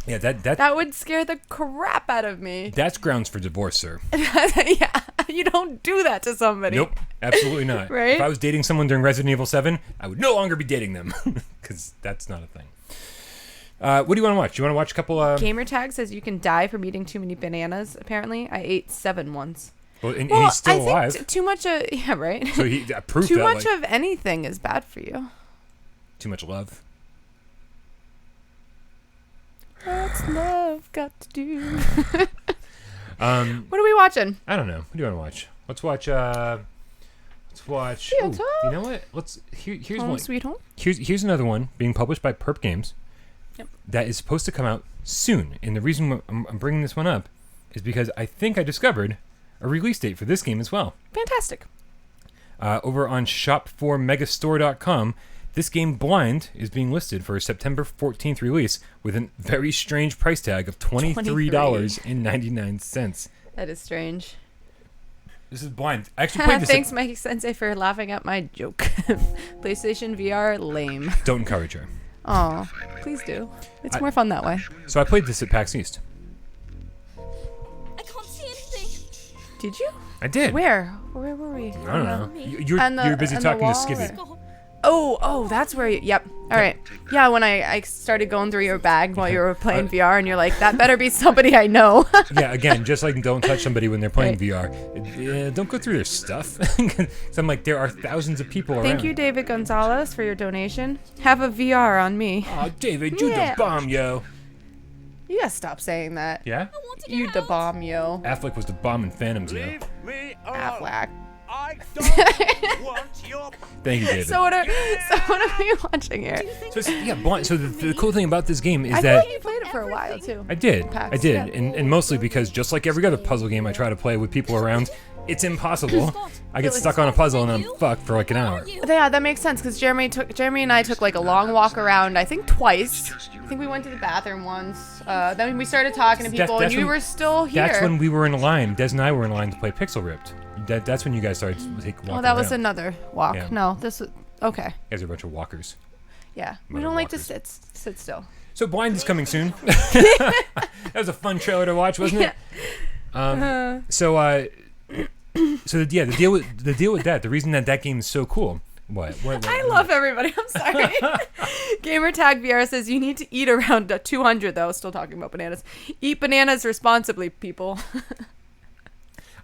Yeah, That would scare the crap out of me. that's grounds for divorce, sir. Yeah, you don't do that to somebody. Nope, absolutely not. Right? If I was dating someone during Resident Evil 7, I would no longer be dating them because that's not a thing. What do you want to watch? Do you want to watch a couple? Gamer tag says you can die from eating too many bananas. Apparently, I ate 7 once. And he's still I alive. think too much of right. So he proved Too that. much like, of anything is bad for you. too much love. What's love got to do? Um, What are we watching? I don't know. What do you want to watch? Let's watch. Theater. You know what? Here's Home one. Sweet Home. Here's another one being published by Perp Games. Yep. That is supposed to come out soon. And the reason I'm bringing this one up is because I think I discovered a release date for this game as well. Fantastic. Over on shop4megastore.com, this game Blind is being listed for a September 14th release with a very strange price tag of $23.99. That is strange. This is Blind. I actually played this. Thanks, Mikey Sensei, for laughing at my joke. PlayStation VR, lame. Don't encourage her. Oh, please do. It's more fun that way. So I played this at PAX East. I can't see anything. Did you? I did. Where were we? I don't know. You're busy and the talking to wall, Skibby. or- Oh, that's where you... Yep. All right. Yeah, when I started going through your bag while you were playing VR, and you're like, that better be somebody I know. Yeah, again, just like don't touch somebody when they're playing Right. VR. Don't go through their stuff. So I'm like, there are thousands of people around. Thank you, David Gonzalez, for your donation. Have a VR on me. Oh, David, you Yeah. the bomb, yo. You gotta stop saying that. Yeah? I want to You get the out. bomb, yo. Affleck was the bomb in Phantoms, yo. Leave me alone. Affleck. I don't want your... Thank you, David. So what are we watching here? So Blind. So the cool thing about this game is I feel that like you played it for a while too. I did. PAX, I did. yeah. And mostly because just like every other puzzle game I try to play with people around, it's impossible. I get stuck on a puzzle and I'm fucked for like an hour. Yeah, that makes sense because Jeremy and I took like a long walk around. I think twice. I think we went to the bathroom once. Then we started talking to people, and you were still here. That's when we were in line. Des and I were in line to play Pixel Ripped. that's when you guys started walking Oh, that was around. another walk. Yeah. No, this was okay. You guys are a bunch of walkers. Yeah, we Mother don't like to walkers. sit still. So Blind is coming soon. That was a fun trailer to watch, wasn't it? So the deal with that. The reason that game is so cool. What? I love everybody. I'm sorry. Gamer Tag VR says you need to eat around 200 though. Still talking about bananas. Eat bananas responsibly, people.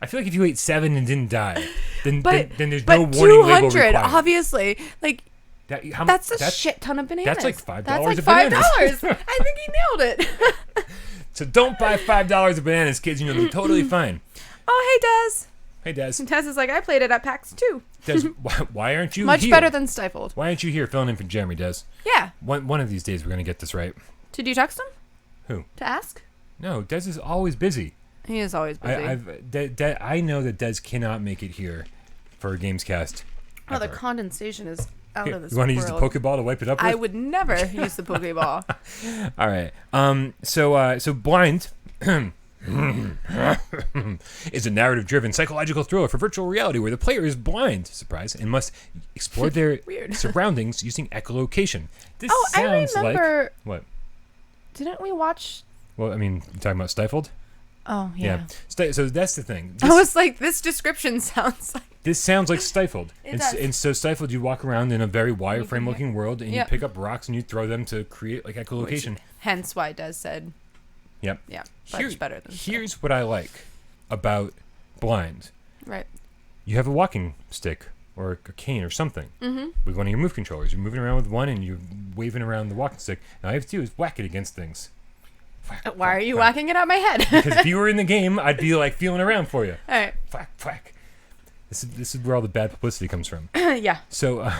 I feel like if you ate 7 and didn't die, then there's but no warning label 200, required. Obviously, like that's a that's shit ton of bananas. That's like $5 That's like of bananas. $5. I think he nailed it. So don't buy $5 of bananas, kids. You'll be totally fine. Oh, hey, Des. Hey, Des. Des is like, I played it at PAX too. Des, why aren't you Much here? better than Stifled. Why aren't you here filling in for Jeremy, Des? Yeah. One of these days we're gonna get this right. Did you text him? Who? To ask? No, Des is always busy. He is always busy. I know that Des cannot make it here for a Gamescast. Oh, the ever. condensation is out Here, of this you want to world. use the Pokeball to wipe it up with? I would never use the Pokeball. All right. So Blind is a narrative-driven psychological thriller for virtual reality where the player is blind, surprise, and must explore their Weird. surroundings using echolocation. This Oh, I sounds remember. like what? Didn't we watch? Well, I mean, you're talking about Stifled? Oh, yeah. So that's the thing. I was like, this description sounds like. This sounds like Stifled. It does. And so Stifled, you walk around in a very wireframe-looking world, and Yep. you pick up rocks and you throw them to create like echolocation. Hence why Des said, Yep. yeah, much better than. Here's what I like about Blind. Right. You have a walking stick or a cane or something with one of your move controllers. You're moving around with one and you're waving around the walking stick. And all you have to do is whack it against things. Whack, Why are you whack. whacking it at my head? Because if you were in the game, I'd be like feeling around for you. All right. Whack, whack. This is where all the bad publicity comes from. Yeah. So,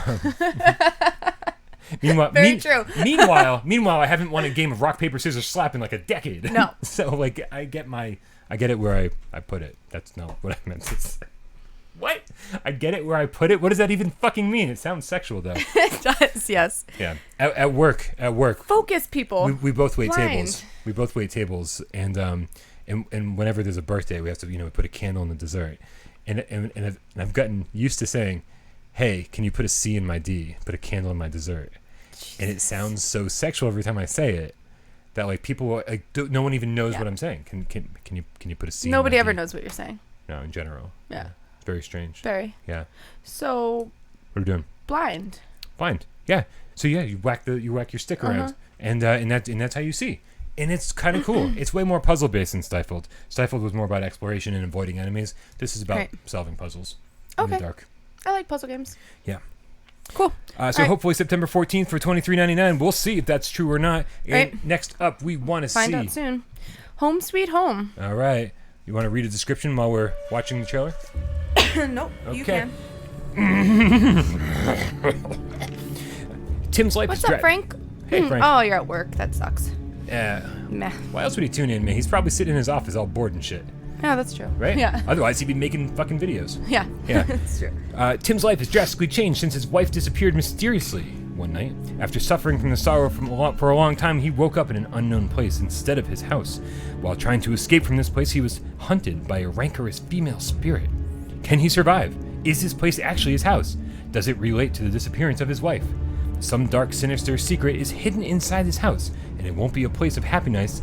meanwhile, Very true. meanwhile, I haven't won a game of rock paper scissors slap in like a decade. No. So like, I get it where I put it. That's not what I meant to say. What? I get it where I put it. What does that even fucking mean? It sounds sexual though. It does. Yes. Yeah. At work. Focus, people. We both wait Blind. tables. We both wait tables, and whenever there's a birthday, we have to we put a candle in the dessert, and I've gotten used to saying, "Hey, can you put a C in my D? Put a candle in my dessert," and it sounds so sexual every time I say it that like people like no one even knows what I'm saying. Can you put a C? Nobody in my ever D? knows what you're saying. No, in general. Yeah. It's very strange. Very. Yeah. So What are we doing? blind. Blind. Yeah. So yeah, you whack your stick around, and that's how you see. And it's kind of cool. It's way more puzzle based than Stifled. Stifled was more about exploration and avoiding enemies. This is about Right. solving puzzles in the dark. I like puzzle games. Yeah. Cool. So right. hopefully September 14th for $23.99. We'll see if that's true or not. And Right. next up, we want to see. Find out soon. Home Sweet Home. All right. You want to read a description while we're watching the trailer? Nope. You Okay. can. Tim's life What's is up, Frank? Hey, Frank. Oh, you're at work. That sucks. Yeah. Meh. Why else would he tune in, man? He's probably sitting in his office all bored and shit. Yeah, that's true. Right? Yeah. Otherwise, he'd be making fucking videos. Yeah. Yeah. That's true. Tim's life has drastically changed since his wife disappeared mysteriously one night. After suffering from the sorrow for a long time, he woke up in an unknown place instead of his house. While trying to escape from this place, he was hunted by a rancorous female spirit. Can he survive? Is this place actually his house? Does it relate to the disappearance of his wife? Some dark, sinister secret is hidden inside his house, and it won't be a place of happiness,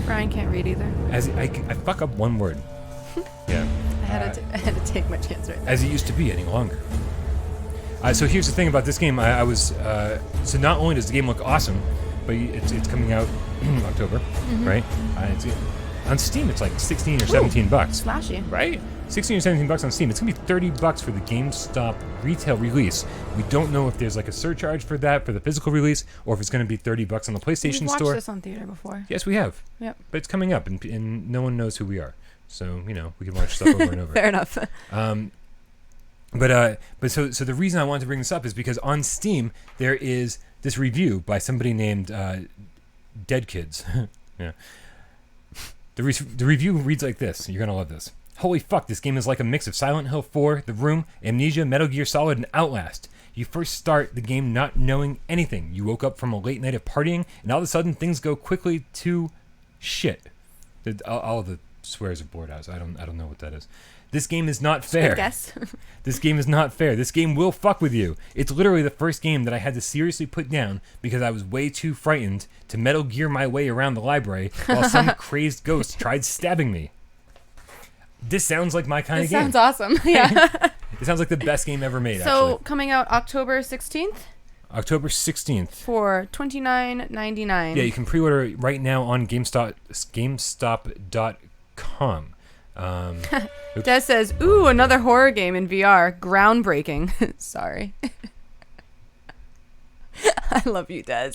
Brian can't read either. as I fuck up one word. Yeah. I had to take my chance right there. As it used to be any longer. So here's the thing about this game. I was so not only does the game look awesome, but it's coming out in October, right? On Steam, it's like $16 or $17, Flashy. right? $16 or $17 on Steam. It's gonna be $30 for the GameStop retail release. We don't know if there's like a surcharge for that for the physical release, or if it's gonna be $30 on the PlayStation We've watched Store. this on theater before. Yes, we have. Yep. But it's coming up, and no one knows who we are. So we can watch stuff over and over. Fair enough. But so the reason I wanted to bring this up is because on Steam there is this review by somebody named Dead Kids. Yeah. The review reads like this. You're gonna love this. Holy fuck! This game is like a mix of Silent Hill 4, The Room, Amnesia, Metal Gear Solid, and Outlast. You first start the game not knowing anything. You woke up from a late night of partying, and all of a sudden things go quickly to shit. All of the swears are bored out. I don't know what that is. This game is not fair. Guess. This game is not fair. This game will fuck with you. It's literally the first game that I had to seriously put down because I was way too frightened to Metal Gear my way around the library while some crazed ghost tried stabbing me. This sounds like my kind of game. Sounds awesome. Yeah. It sounds like the best game ever made, So actually. coming out October 16th October 16th. for $29.99. Yeah, you can pre-order it right now on GameStop.com. Des says, "Ooh, another horror game in VR. Groundbreaking." Sorry. I love you, Des.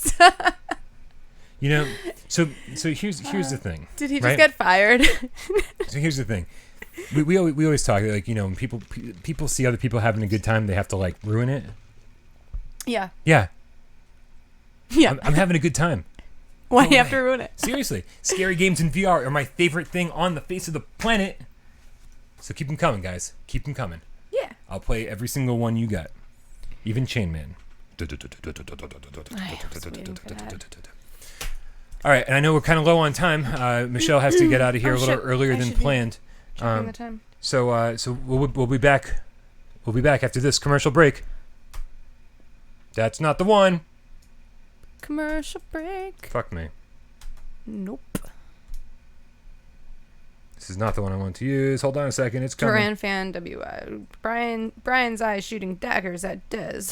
You know, so here's the thing. Did he just right? get fired? So here's the thing. We always talk like, you know, when people see other people having a good time, they have to like ruin it. Yeah. Yeah, Yeah. I'm having a good time. Why No do you have way. to ruin it? Seriously, scary games in VR are my favorite thing on the face of the planet. So keep them coming, guys. Keep them coming. Yeah. I'll play every single one you got, even Chain Man. I was waiting for that. All right, and I know we're kind of low on time. Michelle has to get out of here Oh, a little shit. earlier I than should be planned. Checking the time. So we'll be back. We'll be back after this commercial break. That's not the one. Commercial break. Fuck me. Nope. This is not the one I want to use. Hold on a second. It's coming. Duran fan WI. Brian's eyes shooting daggers at Des.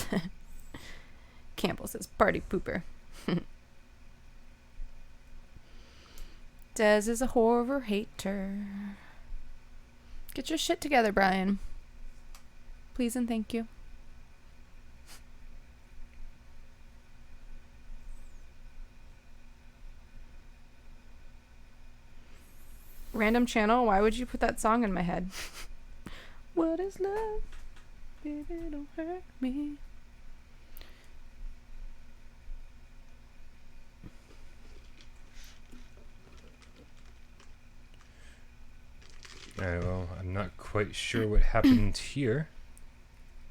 Campbell says party pooper. Des is a horror hater. Get your shit together, Brian. Please and thank you. Random channel, why would you put that song in my head? What is love? Baby, don't hurt me. All right, well, I'm not quite sure what happened here,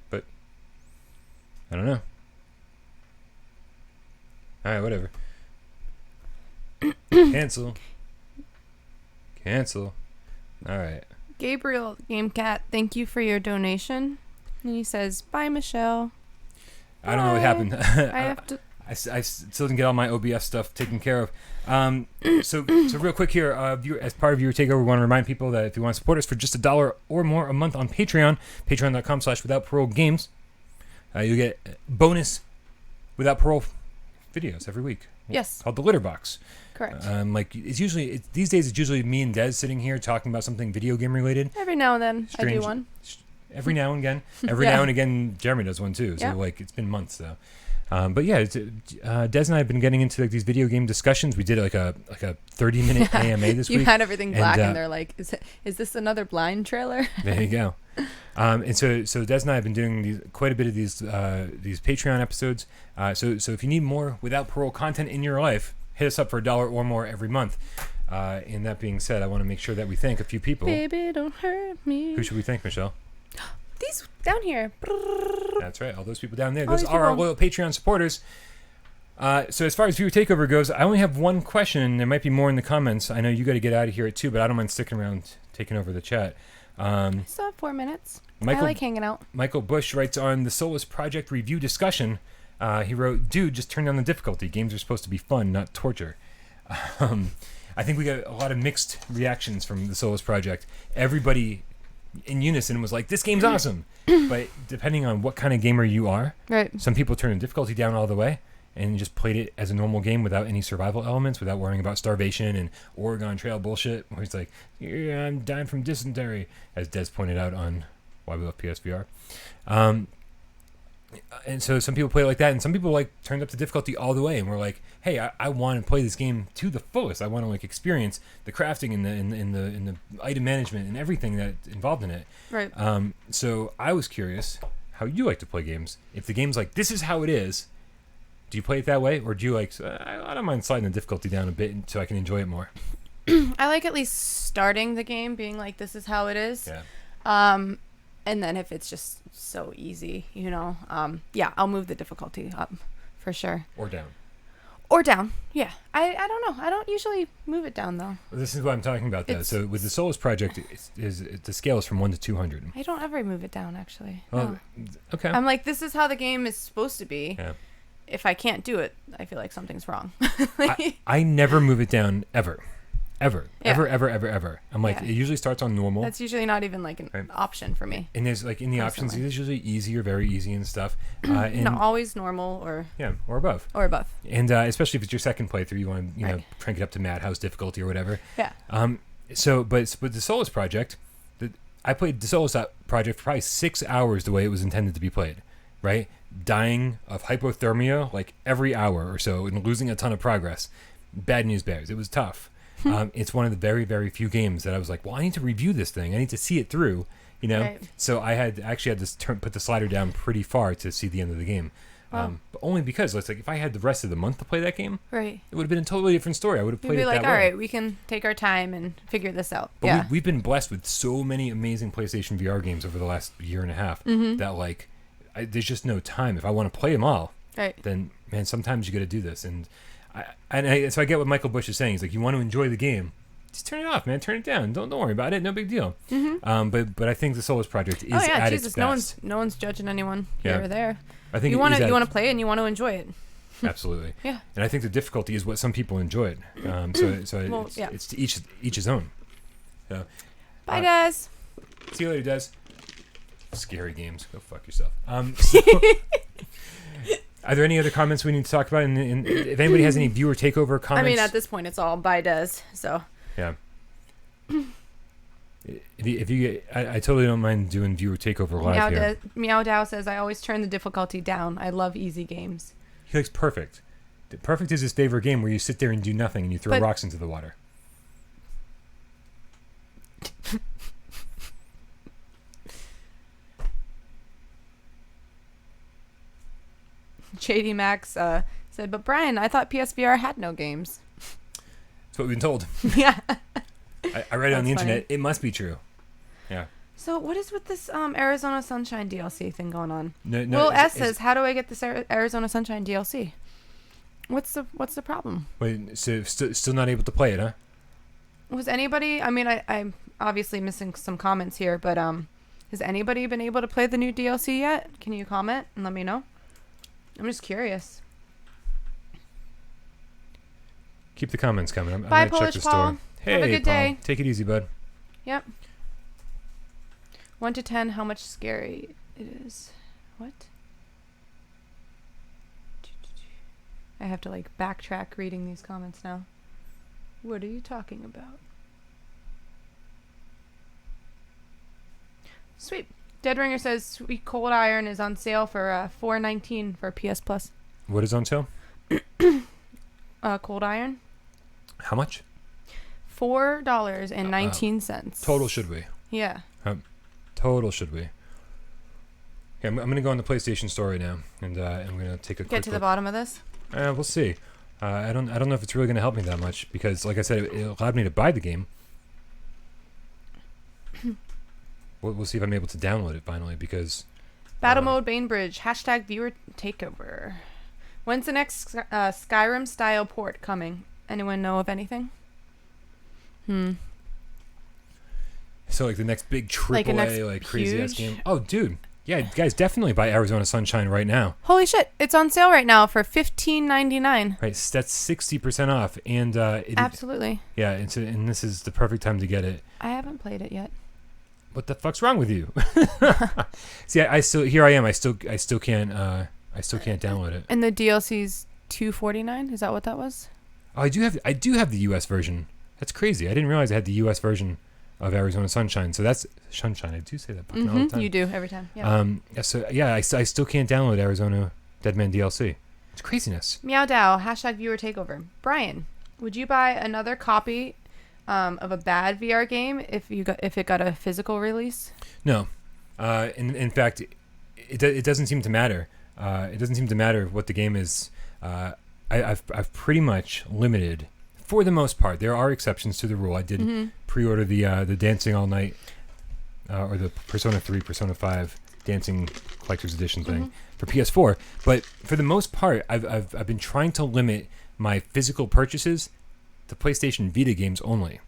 but I don't know. All right, whatever. Cancel. Cancel. All right. Gabriel Gamecat, thank you for your donation. And he says, bye, Michelle. I don't know what happened. I have to. I still didn't get all my OBS stuff taken care of. So real quick here, as part of your takeover, we want to remind people that if you want to support us for just $1 or more a month on Patreon, patreon.com/withoutparolegames, you get bonus Without Parole videos every week. Yes. Called The Litter Box. Correct. Like these days it's usually me and Des sitting here talking about something video game related. Every now and then I do Strange. one. Every now and again. Every Yeah. now and again Jeremy does one too. So Yeah. like it's been months though. But yeah, Des and I have been getting into like these video game discussions. We did like a 30-minute AMA this You week. had everything black And, and they're like, is this another blind trailer? There you go. And so Des and I have been doing quite a bit of these Patreon episodes. So if you need more Without Parole content in your life, hit us up for $1 or more every month. And that being said, I want to make sure that we thank a few people. Baby, don't hurt me. Who should we thank, Michelle? These down here. That's right. All those people down there. All Those these are our people. loyal Patreon supporters. So as far as viewer takeover goes, I only have one question. There might be more in the comments. I know you got to get out of here at 2, but I don't mind sticking around, taking over the chat. Still have 4 minutes. I Michael- like hanging out. Michael Bush writes on the Solus Project review discussion. He wrote, "Dude, just turn down the difficulty. Games are supposed to be fun, not torture." I think we got a lot of mixed reactions from the Solus Project. Everybody in unison was like, "This game's awesome," but depending on what kind of gamer you are, Right. some people turn the difficulty down all the way and just played it as a normal game without any survival elements, without worrying about starvation and Oregon Trail bullshit, where it's like, "Yeah, I'm dying from dysentery," as Des pointed out on Why We Love PSVR. And so some people play it like that, and some people like turned up the difficulty all the way and were like, "Hey, I want to play this game to the fullest. I want to like experience the crafting and the item management and everything that's involved in it." Right. So I was curious how you like to play games. If the game's like, "This is how it is," do you play it that way, or do you like, I don't mind sliding the difficulty down a bit so I can enjoy it more? I like at least starting the game being like, this is how it is. Yeah. And then if it's just so easy, yeah, I'll move the difficulty up for sure. Or down. Or down. Yeah. I don't know. I don't usually move it down though. This is what I'm talking about, though. It's- So with the Solus project, the scale is from 1 to 200. I don't ever move it down actually. Well, No. okay. I'm like, this is how the game is supposed to be. Yeah. If I can't do it, I feel like something's wrong. I never move it down ever. Ever. Yeah. Ever. I'm like, Yeah. it usually starts on normal. That's usually not even like an Right. option for me. And there's like in the options, Constantly. there's usually easy or very easy and stuff. And No, always normal yeah, or above. or above. And especially if it's your second playthrough, you want to Right. crank it up to Madhouse difficulty or whatever. Yeah. So, but with the Solus project, I played the Solus project for probably 6 hours the way it was intended to be played, right? Dying of hypothermia like every hour or so and losing a ton of progress. Bad news bears. It was tough. It's one of the very, very few games that I was like, well, I need to review this thing. I need to see it through, Right. So I had to put the slider down pretty far to see the end of the game. Wow. But only because it's like if I had the rest of the month to play that game, Right. it would have been a totally different story. I would have You'd played be it like, that all way. right, we can take our time and figure this out. But yeah. we've been blessed with so many amazing PlayStation VR games over the last year and a half Mm-hmm. that like there's just no time. If I want to play them all, Right. then man, sometimes you got to do this. And so I get what Michael Bush is saying. He's like, you want to enjoy the game, just turn it off, man. Turn it down. Don't worry about it. No big deal. Mm-hmm. But I think the Solus project is Oh yeah, at Jesus, its no best. one's judging anyone Yeah. here or there. I think You it want is to at- play it and you want to enjoy it. absolutely. Yeah. And I think the difficulty is what some people enjoy it. So Well, it's, yeah. it's to each his own. So, Bye, Uh, Des. see you later, Des. Scary games. Go fuck yourself. So, are there any other comments we need to talk about? And if anybody has any viewer takeover I comments, mean, at this point, it's all bye, Des. So yeah. If you get, I totally don't mind doing viewer takeover live here. Meow Dow says, I always turn the difficulty down. I love easy games. He likes Perfect. Perfect is his favorite game where you sit there and do nothing and you throw But- rocks into the water. JD Max said, but Brian, I thought PSVR had no games. That's what we've been told. Yeah. I read it on the That's internet. funny. It must be true. Yeah. So what is with this Arizona Sunshine DLC thing going on? No, Will it's- S says, how do I get this Arizona Sunshine DLC? What's the problem? Wait, so still not able to play it, huh? Was anybody? I mean, I'm obviously missing some comments here, but has anybody been able to play the new DLC yet? Can you comment and let me know? I'm just curious. Keep the comments coming. I'm Bye, gonna check Polish the Paul. store. Hey, Have a good Paul. day. Take it easy, bud. Yep. 1 to 10, how much scary it is. What? I have to like backtrack reading these comments now. What are you talking about? Sweet. Dead Ringer says Sweet Cold Iron is on sale for $4.19 for PS Plus. What is on sale? Cold Iron, How much? $4.19. Total should we? Yeah. Total should we? Yeah, I'm gonna go on the PlayStation Store right now, and I'm gonna take a Get quick to the look. bottom of this. We'll see. I don't know if it's really gonna help me that much because, like I said, it allowed me to buy the game. We'll see if I'm able to download it finally because Battle mode Bainbridge. # viewer takeover. When's the next Skyrim style port coming? Anyone know of anything? so like the next big Like a next AAA crazy ass huge- game. Oh, dude, yeah, guys, definitely buy Arizona Sunshine right now. Holy shit! It's on sale right now for $15.99. Right, so that's 60% off, and Absolutely. yeah, and this is the perfect time to get it. I haven't played it yet. What the fuck's wrong with you? See, I still here I am. I still can't download it. And the DLC's $2.49. Is that what that was? Oh, I do have the US version. That's crazy. I didn't realize I had the US version of Arizona Sunshine. So that's Sunshine. I do say that fucking all the time. You do every time. Yeah. So yeah, I still can't download Arizona Deadman DLC. It's craziness. Meow Dow. # viewer takeover. Brian, would you buy another copy of a bad VR game if it got a physical release? No, in fact, it doesn't seem to matter. It doesn't seem to matter what the game is. I've pretty much limited, for the most part. There are exceptions to the rule. I did pre-order the Dancing All Night or the Persona 3, Persona 5 Dancing Collector's Edition thing for PS4. But for the most part, I've been trying to limit my physical purchases to PlayStation Vita games only,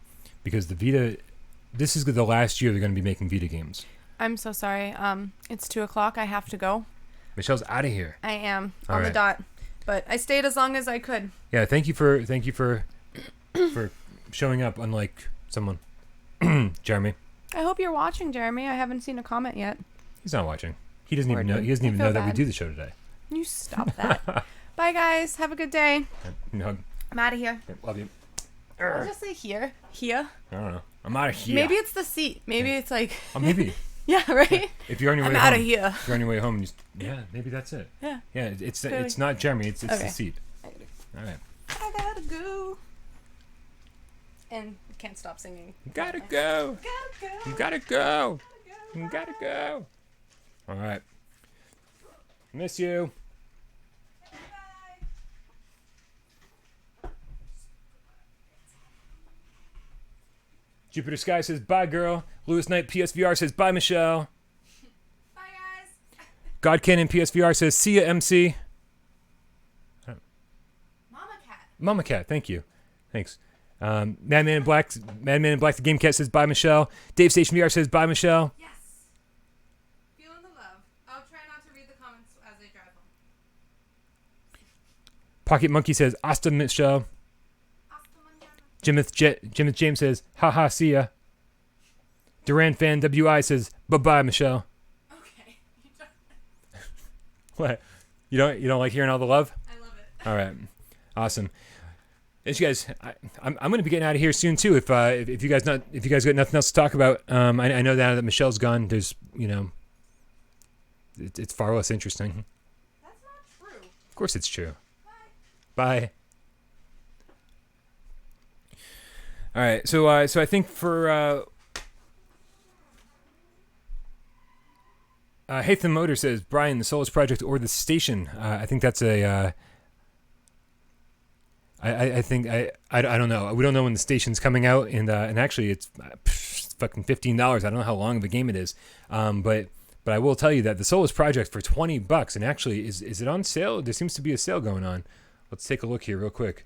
because the Vita, this is the last year they're going to be making Vita games. I'm so sorry. It's 2:00. I have to go. Michelle's out of here. I am All on the right. dot, but I stayed as long as I could. Yeah, thank you for for showing up, unlike someone. Jeremy. I hope you're watching, Jeremy. I haven't seen a comment yet. He's not watching. He doesn't even Poor know. dude. He doesn't I even feel know that we bad. do the show today. You stop that. Bye, guys. Have a good day. No, I'm out of here. love you. I'll just say here. Here. I don't know. I'm out of here. Maybe it's the seat. Maybe it's like. Oh, maybe. Yeah, right? If you're on your way I'm home. out of here. If you're on your way home, and yeah, maybe that's it. Yeah. Yeah, it's Clearly. it's not Jeremy. It's Okay. the seat. All right. I gotta go. And can't stop singing. You gotta go. Gotta go. You gotta go. You gotta go. All right. Miss you. Jupiter Sky says bye, girl. Lewis Knight PSVR says bye, Michelle. Bye, guys. God Cannon PSVR says see ya, MC. Mama Cat. Mama Cat, thank you. Thanks. Madman in Black, the Gamecast says bye, Michelle. Dave Station VR says bye, Michelle. Yes. Feeling the love. I'll try not to read the comments as I drive home. Pocket Monkey says hasta, Michelle. Hasta mañana. Jimith James says haha, see ya. Duran Fan WI says bye bye, Michelle. Okay. What? You don't like hearing all the love? I love it. All right, awesome. As you guys, I'm going to be getting out of here soon too. If you guys got nothing else to talk about, I know that Michelle's gone. There's it's far less interesting. That's not true. Of course, it's true. Bye. All right, so I think for Hatham Motor says Brian, the Solus Project or the station. I think that's a. I think I don't know. We don't know when the station's coming out, and actually it's fucking $15. I don't know how long of a game it is, but I will tell you that the Solus Project for $20, and actually is it on sale? There seems to be a sale going on. Let's take a look here real quick.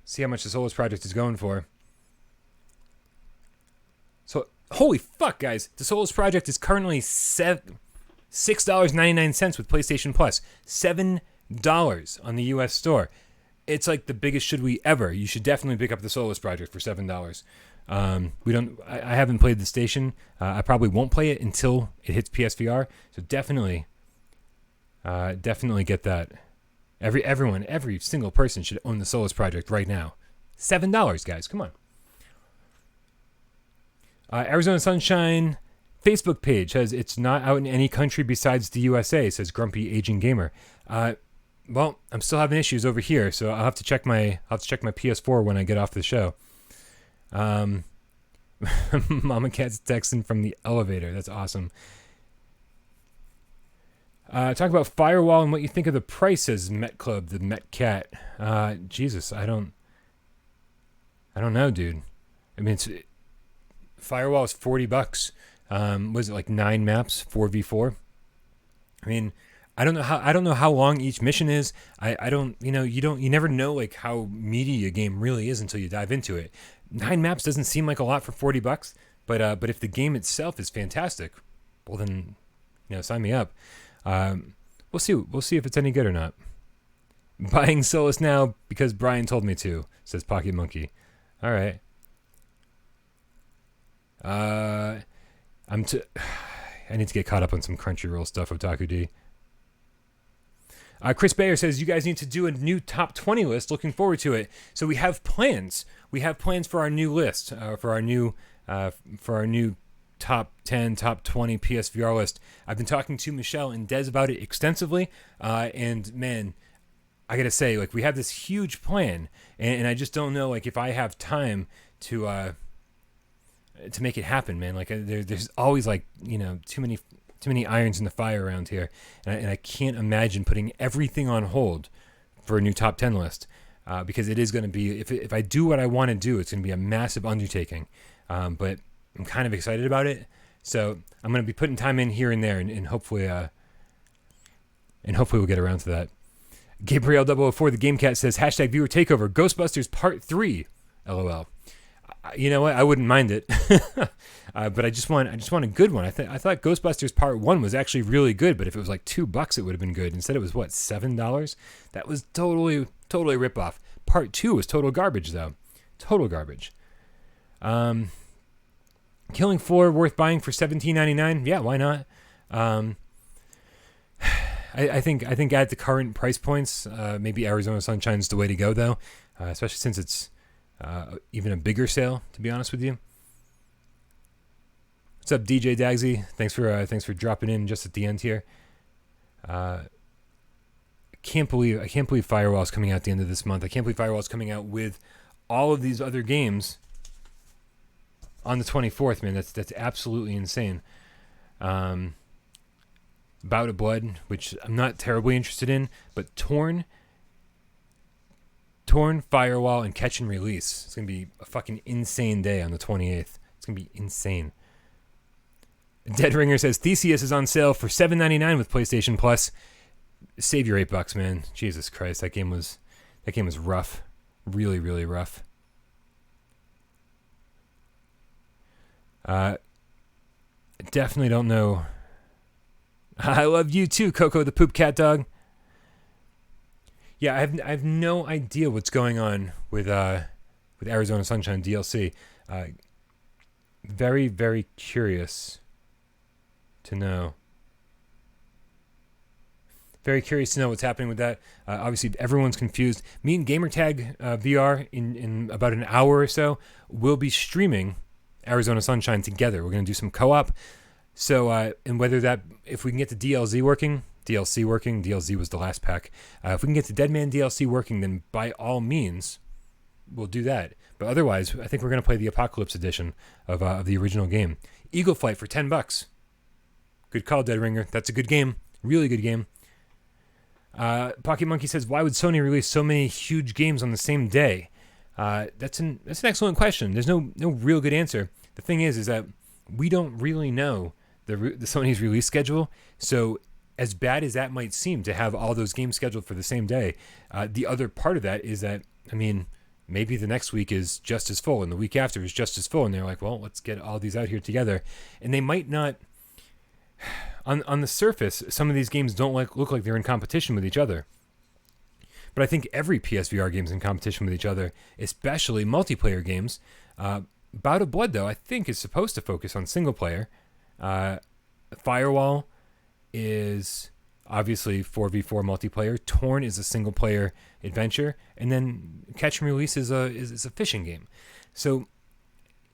See how much the Solus Project is going for. So holy fuck, guys! The Solus Project is currently $6.99 with PlayStation Plus. $7 on the U.S. store. It's like the biggest should we ever. You should definitely pick up the Solus Project for $7. We don't. I haven't played the station. I probably won't play it until it hits PSVR. So definitely get that. Every single person should own the Solus Project right now. $7, guys. Come on. Arizona Sunshine Facebook page says it's not out in any country besides the USA, says Grumpy Aging Gamer. Well, I'm still having issues over here, so I'll have to check my PS4 when I get off the show. Mama Cat's texting from the elevator. That's awesome. Talk about Firewall and what you think of the price, says Met Club, the Met Cat. Jesus, I don't know, dude. I mean, Firewall is $40. Was it like 9 maps, 4v4? I mean, I don't know how long each mission is. You never know like how meaty a game really is until you dive into it. 9 maps doesn't seem like a lot for $40, but if the game itself is fantastic, well then, sign me up. We'll see if it's any good or not. Buying Solus now because Brian told me to, says Pocket Monkey. All right. I need to get caught up on some Crunchyroll stuff, Otaku D. Chris Bayer says, you guys need to do a new top 20 list. Looking forward to it. So we have plans. We have plans for our new list, for our new top 10, top 20 PSVR list. I've been talking to Michelle and Des about it extensively. And man, I got to say, like, we have this huge plan, and I just don't know, like, if I have time to make it happen, man. Like, there's always, like, too many irons in the fire around here, and I can't imagine putting everything on hold for a new top 10 list, because it is going to be, if I do what I want to do, it's going to be a massive undertaking, but I'm kind of excited about it, so I'm going to be putting time in here and there, and hopefully we'll get around to that. Gabriel 004, the GameCat says, hashtag viewer takeover, Ghostbusters Part 3, LOL. You know what? I wouldn't mind it. But I just want a good one. I thought Ghostbusters Part 1 was actually really good, but if it was like $2, it would have been good. Instead it was what, $7? That was totally a rip-off. Part 2 was total garbage though. Total garbage. Killing Floor worth buying for $17.99? Yeah, why not? I think at the current price points, maybe Arizona Sunshine's the way to go though, especially since it's even a bigger sale, to be honest with you. What's up, DJ Dagsy? Thanks for dropping in just at the end here. I can't believe Firewall's coming out at the end of this month. I can't believe Firewall's coming out with all of these other games on the 24th, man. That's absolutely insane. Bout of Blood, which I'm not terribly interested in, but Torn, Firewall, and Catch and Release. It's going to be a fucking insane day on the 28th. It's going to be insane. Dead Ringer says Theseus is on sale for $7.99 with PlayStation Plus. Save your $8, man. Jesus Christ, that game was rough. Really, really rough. Definitely don't know. I love you too, Coco the Poop Cat Dog. Yeah, I have no idea what's going on with Arizona Sunshine DLC. Very, very curious to know. Very curious to know what's happening with that. Obviously, everyone's confused. Me and Gamertag VR in about an hour or so will be streaming Arizona Sunshine together. We're going to do some co-op. So, and whether that, if we can get the DLC working, DLC was the last pack. If we can get the Deadman DLC working, then by all means, we'll do that. But otherwise, I think we're going to play the Apocalypse edition of the original game. Eagle Flight for $10. Good call, Dead Ringer. That's a good game. Really good game. Pocket Monkey says, why would Sony release so many huge games on the same day? That's an excellent question. There's no real good answer. The thing is that we don't really know the Sony's release schedule. So as bad as that might seem to have all those games scheduled for the same day, the other part of that is that, I mean, maybe the next week is just as full and the week after is just as full. And they're like, well, let's get all these out here together. And they might not, on the surface, some of these games don't look like they're in competition with each other. But I think every PSVR game is in competition with each other, especially multiplayer games. Bout of Blood, though, I think is supposed to focus on single player. Firewall is obviously 4v4 multiplayer. Torn is a single player adventure, and then Catch and Release is a fishing game. So,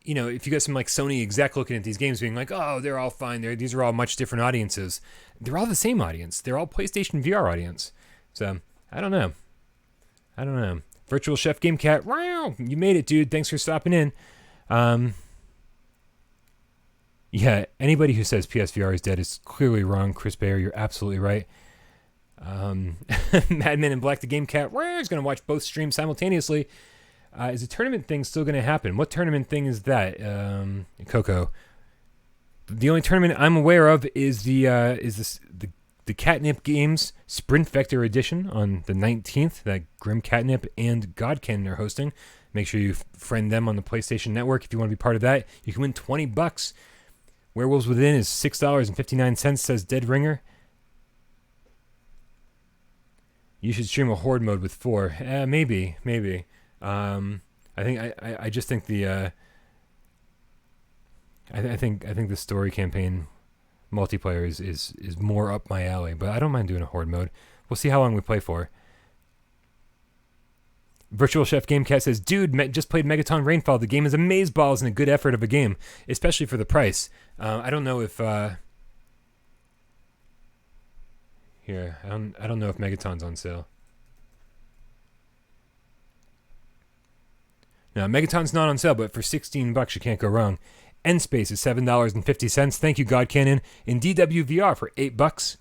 you know, if you got some like Sony exec looking at these games being like, oh, they're all fine, these are all much different audiences, they're all the same audience. They're all PlayStation VR audience. So I don't know. Virtual Chef GameCat, wow, you made it, dude. Thanks for stopping in. Yeah, anybody who says PSVR is dead is clearly wrong. Chris Bayer, you're absolutely right. Madman in Black, the GameCat, is going to watch both streams simultaneously. Is the tournament thing still going to happen? What tournament thing is that, Coco? The only tournament I'm aware of is the Catnip Games Sprint Vector Edition on the 19th that Grim Catnip and Godkin are hosting. Make sure you friend them on the PlayStation Network if you want to be part of that. You can win $20. Werewolves Within is $6.59, says Dead Ringer. You should stream a horde mode with 4. Maybe. I just think the I think the story campaign multiplayer is more up my alley, but I don't mind doing a horde mode. We'll see how long we play for. Virtual Chef GameCat says, dude, just played Megaton Rainfall. The game is amazeballs and a good effort of a game, especially for the price. I don't know if here. I don't know if Megaton's on sale. No, Megaton's not on sale, but for $16 you can't go wrong. N-Space is $7.50. Thank you, God Cannon. In DWVR for $8.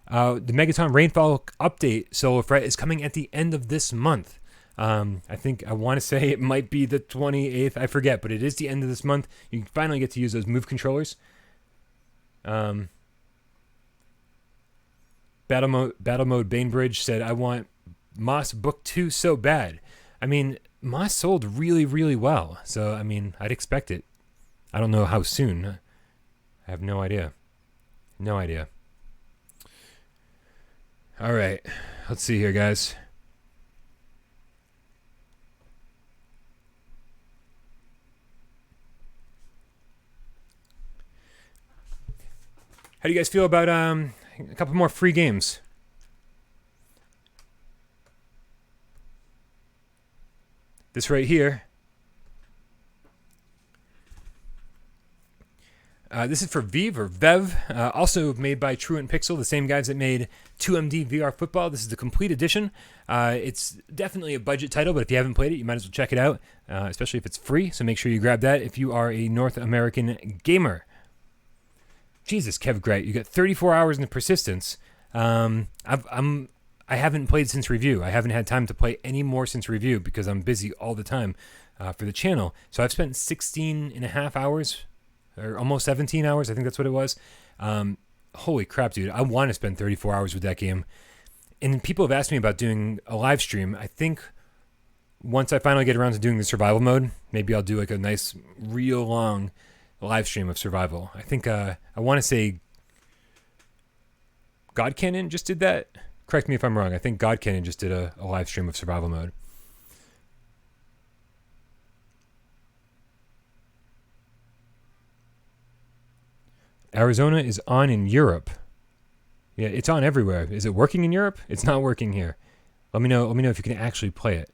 The Megaton Rainfall update solo fret is coming at the end of this month. I want to say it might be the 28th. I forget, but it is the end of this month. You can finally get to use those Move controllers. Battle Mode Bainbridge said, I want Moss Book 2 so bad. I mean, Moss sold really, really well. So, I mean, I'd expect it. I don't know how soon. I have no idea. No idea. All right. Let's see here, guys. How do you guys feel about a couple more free games? This right here. This is for Vive or Vev, also made by Truant Pixel, the same guys that made 2MD VR Football. This is the complete edition. It's definitely a budget title, but if you haven't played it, you might as well check it out, especially if it's free. So make sure you grab that if you are a North American gamer. Jesus, Kev Grett, you got 34 hours in the persistence. I haven't played since review. I haven't had time to play any more since review because I'm busy all the time for the channel. So I've spent 16 and a half hours, or almost 17 hours. I think that's what it was. Holy crap, dude. I want to spend 34 hours with that game. And people have asked me about doing a live stream. I think once I finally get around to doing the survival mode, maybe I'll do like a nice, real long live stream of survival. I think I want to say God Cannon just did that. Correct me if I'm wrong. I think God Cannon just did a live stream of survival mode. Arizona is on in Europe. Yeah, it's on everywhere. Is it working in Europe? It's not working here. Let me know if you can actually play it.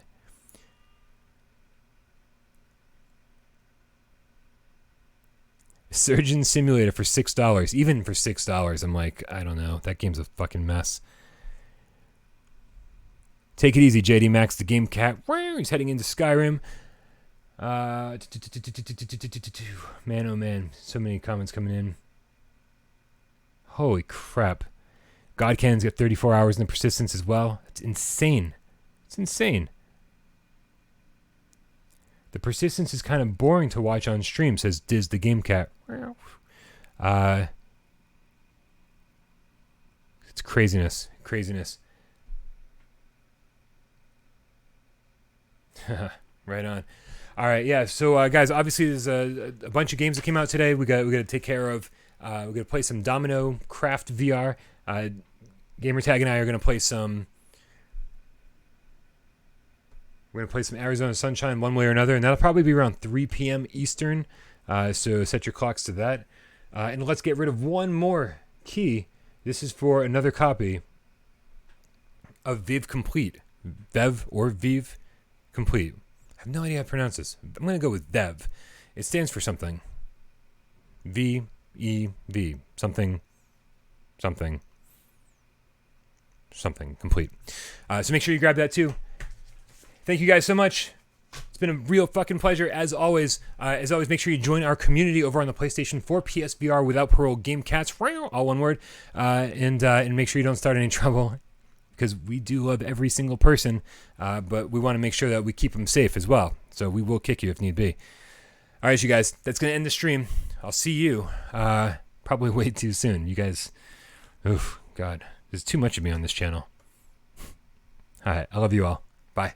Surgeon Simulator for $6. Even for $6, I'm like, I don't know. That game's a fucking mess. Take it easy, JD Max, the game cat. He's heading into Skyrim. Man, oh man. So many comments coming in. Holy crap. God Cannon's got 34 hours in the persistence as well. It's insane. It's insane. The persistence is kind of boring to watch on stream, says Diz the Game Cat. It's craziness. Craziness. Right on. All right, yeah. So, guys, obviously there's a bunch of games that came out today. We got to take care of. We're gonna play some Domino Craft VR. Gamertag and I are gonna play some. We're gonna play some Arizona Sunshine one way or another, and that'll probably be around 3 p.m. Eastern. So set your clocks to that. And let's get rid of one more key. This is for another copy of Vive Complete. Vev or Vive Complete. I have no idea how to pronounce this. I'm going to go with Vev. It stands for something. V-E-V. Something complete. So make sure you grab that too. Thank you guys so much. It's been a real fucking pleasure as always. Make sure you join our community over on the PlayStation 4 PSVR Without Parole Gamecast, all one word, and make sure you don't start any trouble, because we do love every single person, but we want to make sure that we keep them safe as well. So we will kick you if need be. All right, you guys, that's going to end the stream. I'll see you probably way too soon. You guys, oof, God, there's too much of me on this channel. All right, I love you all. Bye.